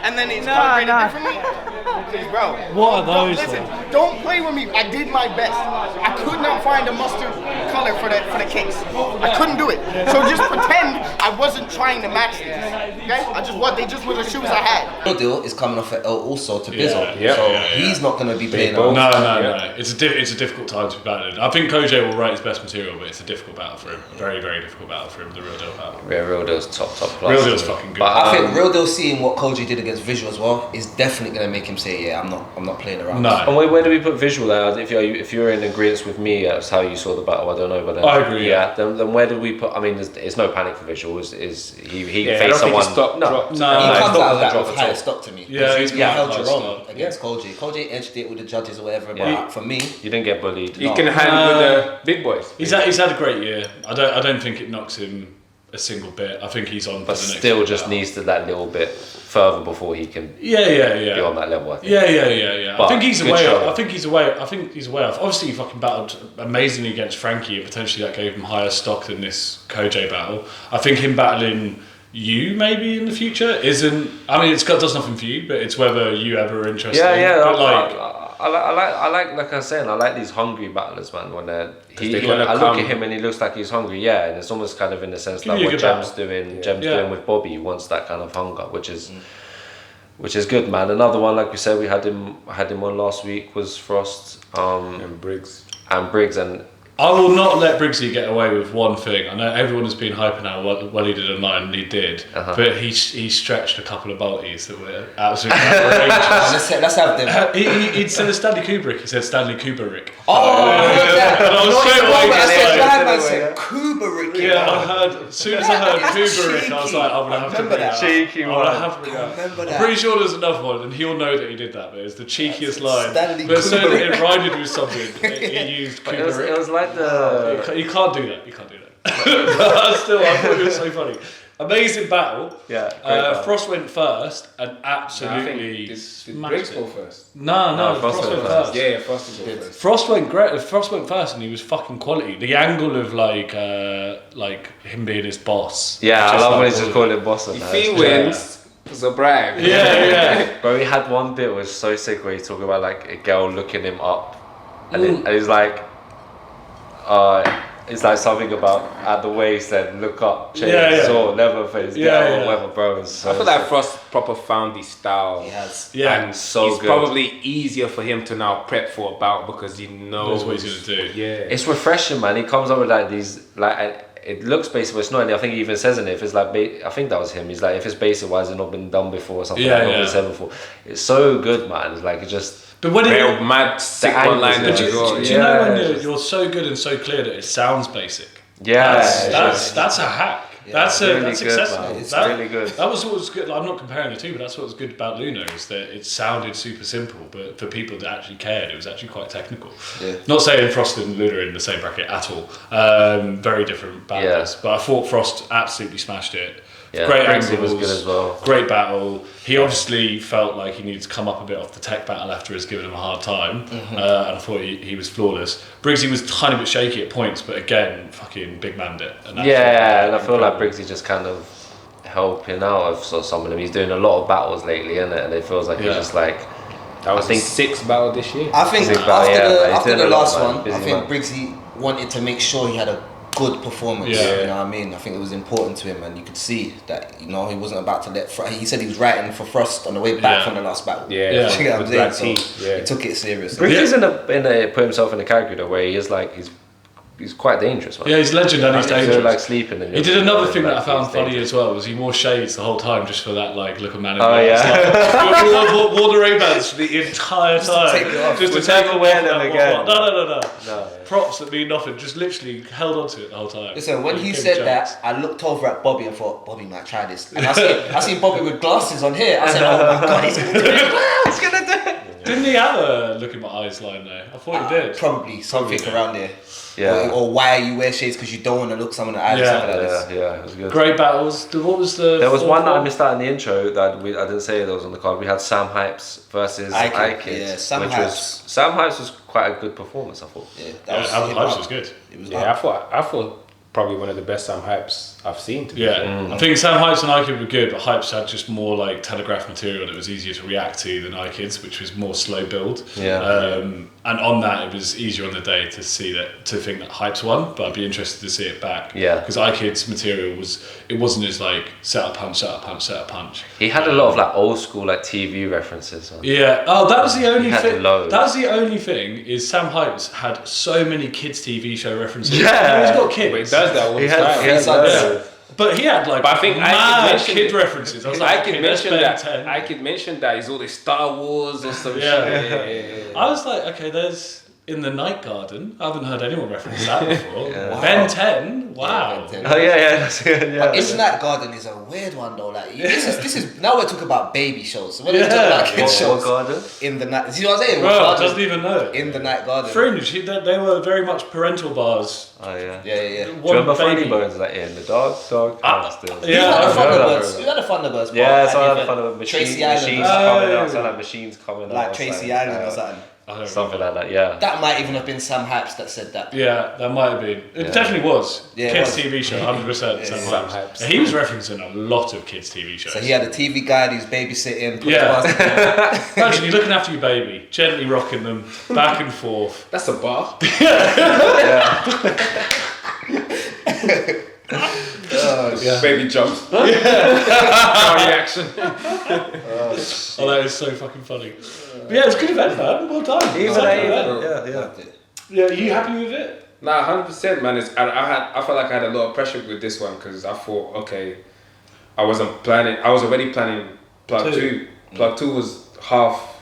and then it's color graded differently. Please, bro. What are those? Listen, don't play with me. I did my best. I could not find a mustard color for the case. I couldn't do it. So just pretend I wasn't trying to match these. Okay? They just were the shoes I had. Real Deal is coming off at L also to Bizzle. Yeah. So he's not going to be playing around. No. It's a difficult time to be battling. I think Kojo will write his best material, but it's a difficult battle for him. A very, very difficult battle for him, the Real Deal battle. Yeah, Real Deal's top class. Real Deal's fucking good. But, I think Real Deal seeing what Kojo did against Visual as well is definitely going to make him say, yeah, I'm not playing around. No. And where do we put Visual there? If you're in agreement with me as how you saw the battle, I don't know, but then, I agree. Yeah. Then where do we put? I mean, it's no panic for Visual. Is he faced someone? He comes out of that with higher stock to me. Yeah, he held your own against Kojo. Kojo edged it with the judges or whatever, but for me, you didn't get bullied. He can hang with the big boys. He's had a great year. I don't think it knocks him a single bit. I think he's on. But for the next still, just battle. needs to that little bit further before he can. Be Yeah. on that level, I think. Yeah. But I think he's good away. show. I think he's away off. Obviously, he fucking battled amazingly against Frankie, and potentially that gave him higher stock than this Kojo battle. I think him battling you maybe in the future isn't. I mean, does nothing for you, but it's whether you ever are interested. Yeah. But I like I was saying, I like these hungry battlers, man. When I look at him and he looks like he's hungry, yeah, and it's almost kind of in the sense like what Jem's doing with Bobby. He wants that kind of hunger, which is good, man. Another one, like we said, we had him on last week was Frost And Briggs. And I will not let Briggsy get away with one thing. I know everyone has been hyping out what he did online, and he did, but he stretched a couple of multis that were absolutely outrageous. let's have them. He said Stanley Kubrick. He said Stanley Kubrick. I said Kubrick. Yeah, I heard. As soon as I heard Kubrick, I was like, I'm gonna have to bring that. cheeky I'm gonna have to bring that. I'm pretty sure there's another one, and he'll know that he did that. But it's the cheekiest line. But so that it rhymed with something. He used Kubrick. it was like the. You can't do that. But still, I thought it was so funny. Amazing battle. Yeah. Frost went first and absolutely Did smashed Briggs it. go first? No, Frost went first. Yeah, Frost did go first. Frost went great. Frost went first, and he was fucking quality. The angle of like him being his boss. Yeah, I love when he's just calling him boss. If he wins, it's a brag. Yeah. Bro, he had one bit was so sick where he's talking about like a girl looking him up, and he's like, it's like something about at the waist and look up, change sword, never face, or whatever, bro. So I feel like Frost proper found his style. He has. Yeah. And So it's good. probably easier for him to now prep for a bout because he knows what he's gonna do. Yeah. it's refreshing, man. He comes up with like these like. It looks basic, but it's not. And I think he even says in it, if it's like, I think that was him. He's like, if it's basic, why has it not been done before or something? Yeah, not been said before. It's so good, man. It's like it just. But when Real mad sick angles, one-liners yeah. as well. do you know when you're so good and so clear that it sounds basic? Yeah, That's a hack. That's really that's good, accessible. man. It's really good. That was what was good. I'm not comparing the two, but that's what was good about Luna is that it sounded super simple, but for people that actually cared, it was actually quite technical. Yeah. Not saying Frost and Luna in the same bracket at all. Very different battles, but I thought Frost absolutely smashed it. Yeah, Great Briggsy angles, was good as well. Great battle. He obviously felt like he needed to come up a bit off the tech battle after he's given him a hard time, and I thought he was flawless. Briggsy was a tiny bit shaky at points, but again, fucking big manned it. And And I feel like Briggsy just kind of helping out of some of them. He's doing a lot of battles lately, isn't it? And it feels like he's just like. That was I think his sixth battle this year. I think Big battle, after he's the doing a lot, last man. one, Busy I think man. Briggsy wanted to make sure he had a good performance. Yeah. You know what I mean? I think it was important to him, and you could see that he wasn't about to let. He said he was writing for Frost on the way back from the last battle. Yeah. Yeah. You know what I'm With saying? that So team, he took it seriously. Briggsy's put himself in a category though, where he is like he's quite dangerous, man. Yeah, he's legend and he's If you're, dangerous. like sleeping. And He did another thing that I like, found he's funny dangerous. as well was he wore shades the whole time just for that like look of man. Oh, yeah. Wore the Ray-Bans for the entire time. take it off. Just to We'll take never it wear off them and again. No. Props that mean nothing. Just literally held on to it the whole time. Listen, when he Gave said jokes. that, I looked over at Bobby and thought, Bobby might try this. And I seen Bobby with glasses on here. I said, oh my god, he's gonna do it. He's gonna do it. Didn't he have a look in my eyes line though? I thought he did. Probably something around there. Yeah. Or why you wear shades because you don't want to look someone in the eye or something like this. Yeah, it was good. Great battles. What was the? There was one that I missed out in the intro that I didn't say that was on the card. We had Sam Hypes versus iKid. iKid. Yeah, Sam Hypes was quite a good performance, I thought. Yeah, Hypes was good. It was I thought probably one of the best Sam Hypes I've seen. I think Sam Hypes and iKid were good, but Hypes had just more like telegraph material that was easier to react to than iKid's, which was more slow build. And on that, it was easier on the day to think that Hypes won, but I'd be interested to see it back. Yeah. Because iKid's material wasn't as like set up punch. He had a lot of like old school like TV references. Yeah. Oh, that was the only thing. Loads. That was the only thing. Is Sam Hypes had so many kids' TV show references. Yeah. He's got kids. But he does that all the time. He had loads. But he had like But I think mad kid references. I was like, I could mention that he's all this Star Wars or some shit. Yeah. I was like, okay, there's in the Night Garden. I haven't heard anyone reference that before. Ben 10, wow. Yeah, Ben 10. Oh yeah, that's good. Yeah. But Night Garden is a weird one though. Like this is now we're talking about baby shows. So when we talk about kids shows Garden? in the night, see what I'm saying? Bro, doesn't even know. In the Night Garden. Fringe, they were very much parental bars. Oh yeah. Yeah. Do you remember Funny Bones like in the dog still? Yeah, You had the Thunderbirds. Yeah, so I had the Thunderbirds. Tracy Island. Machines coming out, so like machines coming out. Like Tracy Island or something. Something like that, yeah. That might even have been Sam Hypes that said that. Yeah, that might have been. It definitely was. Yeah, kids' it was. TV show, 100%. Sam Hypes. He was referencing a lot of kids' TV shows. So he had a TV guy, he's babysitting. Imagine you're looking after your baby, gently rocking them back and forth. That's a bar. Baby jumps. Reaction. That is so fucking funny. But yeah, it's a good event, man. Well done. Yeah, are you happy with it? Nah, 100%, man. I felt like I had a lot of pressure with this one because I thought, okay, I was already planning plug two. Plug 2 was half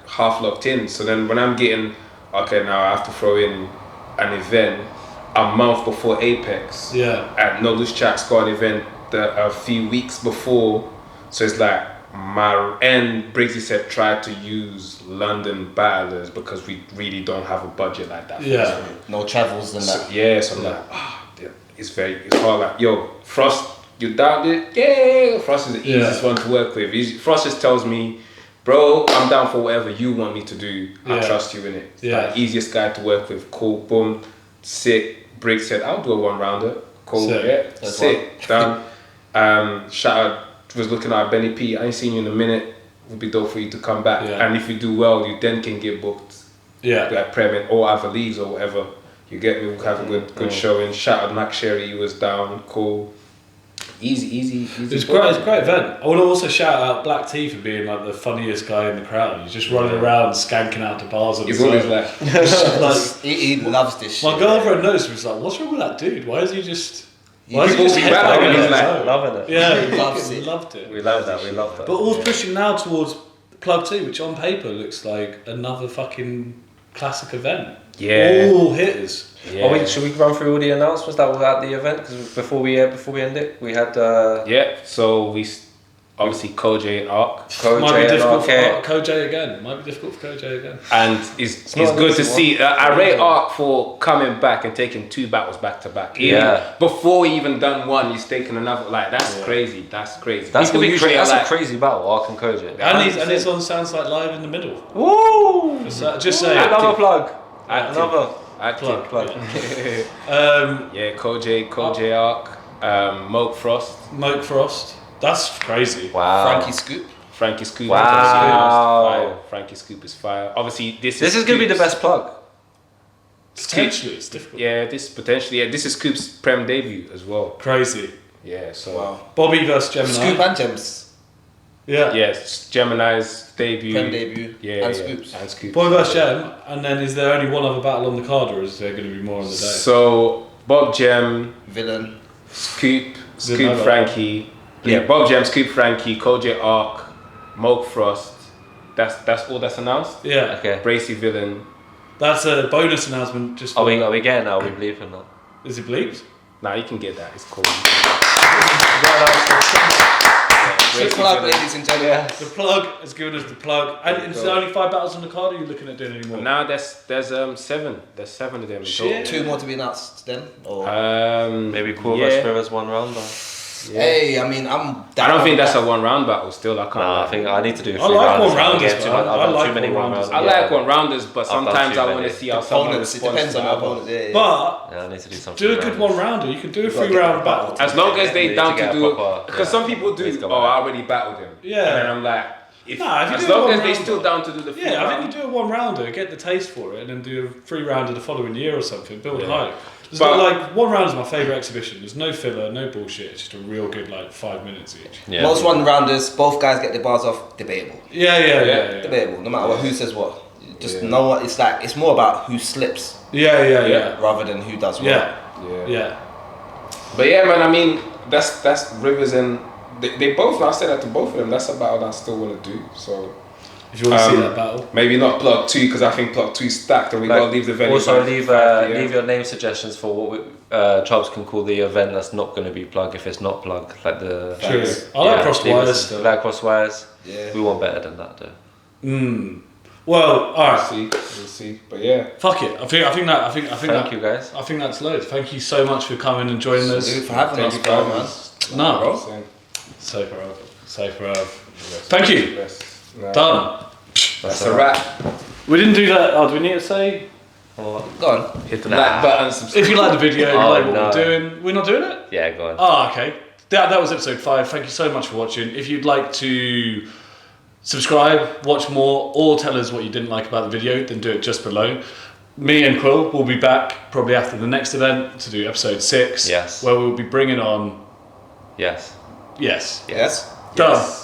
locked in. So then when I'm getting, okay, now I have to throw in an event a month before Apex. Yeah. And No Loose Chat's got an event a few weeks before. So it's like, Briggsy said try to use London battlers because we really don't have a budget like that. Yeah. No travels and that. So I'm like, it's hard. Like, yo, Frost, you down it? Yeah. Frost is the easiest one to work with. Frost just tells me, bro, I'm down for whatever you want me to do. I trust you in it. Like, easiest guy to work with. Cool, boom, sick. Briggs said, I'll do a one-rounder. Cool, sick, done. Shout out, was looking at Benny P. I ain't seen you in a minute. It would be dope for you to come back. And if you do well, you then can get booked. Like Prem or either leaves or whatever. You get me? We'll have a good showing. Shout out Mac Sherry, he was down. Cool. Easy. It's great. It's a great event. I want to also shout out Black T for being like the funniest guy in the crowd. He's just running around skanking out to bars. He's always like he loves this shit. My girlfriend noticed. Was like, "What's wrong with that dude? Why is he just?" Why is he just headbanging? He's like loving it. Yeah, he loved it. We love that. But all's pushing now towards Plug 2, which on paper looks like another fucking classic event. Yeah. All hitters. Yeah. Should we run through all the announcements that were at the event? Because before we end it, we had. So we obviously Koj and Ark. Might be difficult for Koj again. And it's good to see. I rate Ark for coming back and taking 2 battles back to back. Before he even done one, he's taken another. Like that's crazy. That's crazy. That's gonna be crazy. That's a crazy battle, Ark and Koj. And it's on Soundsight Live in the middle. Woo! Just say another plug. Another plug. Koj Ark, Moke Frost. That's crazy. Wow. Frankie Scoop. Wow. Frankie Scoop is fire. Obviously, this is going to be the best plug. Potentially, it's difficult. This is Scoop's Prem debut as well. Crazy. Yeah, so. Wow. Bobby versus Gemini. Scoop and Gems. Yeah. Yes, Gemini's debut. Prem debut. And Scoops. Boy versus Gem, and then is there only one other battle on the card, or is there going to be more on the day? So, Bob Gem. Villain. Scoop Frankie. Yeah, Bob Gem, Scoop Frankie, Koj Ark, Moke Frost. That's all that's announced? Yeah. Okay. Bracy Villain. That's a bonus announcement. Just are we getting that? Are we bleeping that? Is it bleeped? Nah, you can get that. It's cool. The plug, ladies and gentlemen. The plug has given us the plug. And is there only 5 battles on the card, or are you looking at doing any more? Now there's 7. There's 7 of them. Shit. 2 more to be announced then? Or? Maybe Quill vs Rivers 1 round. Yeah. Hey, I mean, I don't think that's a 1 round battle. Still, I can't. Nah, I think I need to do 3 rounds. I like 1 rounders. rounders. I've done too many 1 rounders. I like 1 rounders, but sometimes I want to see how someone opponents. It depends on the opponent. Yeah. But I need to do something. Do a good 1 rounder. You can do a 3 round battle. As long as they down to do, because some people do. I already battled him. Yeah. And then I'm like, as long as they still down to do the 3 round. I think you do a 1 rounder, get the taste for it, and then do a 3 rounder the following year or something. Build hype. But 1 round is my favourite exhibition. There's no filler, no bullshit. It's just a real good 5 minutes each. Yeah. Most 1 rounders, both guys get the bars off. Debatable. Yeah. Debatable. No matter who says what. Just know what it's like. It's more about who slips. Yeah. Rather than who does well. Yeah. But yeah, man. I mean, that's Rivers and they both. I said that to both of them. That's a battle that I still want to do. So. If you want to see that battle, maybe not plug 2 because I think plug 2 stacked and we gotta leave the venue. Also, leave your name suggestions for what Chubbs can call the event that's not going to be plug if it's not plug, like the. True. I like crossed wires. Like crossed wires. Yeah. We want better than that, though. Well, all right. We'll see. But yeah. Fuck it. I think Thank you guys. I think that's loads. Thank you so much for coming and joining us. For having us, bro, man. No, bro. So proud. Thank you. Done. That's a wrap. We didn't do that. Oh, do we need to say? Go on. Hit the like button. Subscribe. If you like the video, you like what we're doing. We're not doing it? Yeah, go on. Oh, okay. That was episode 5. Thank you so much for watching. If you'd like to subscribe, watch more, or tell us what you didn't like about the video, then do it just below. Me and Quill will be back probably after the next event to do episode 6. Yes. Where we'll be bringing on. Yes. Yes. Yes. Done.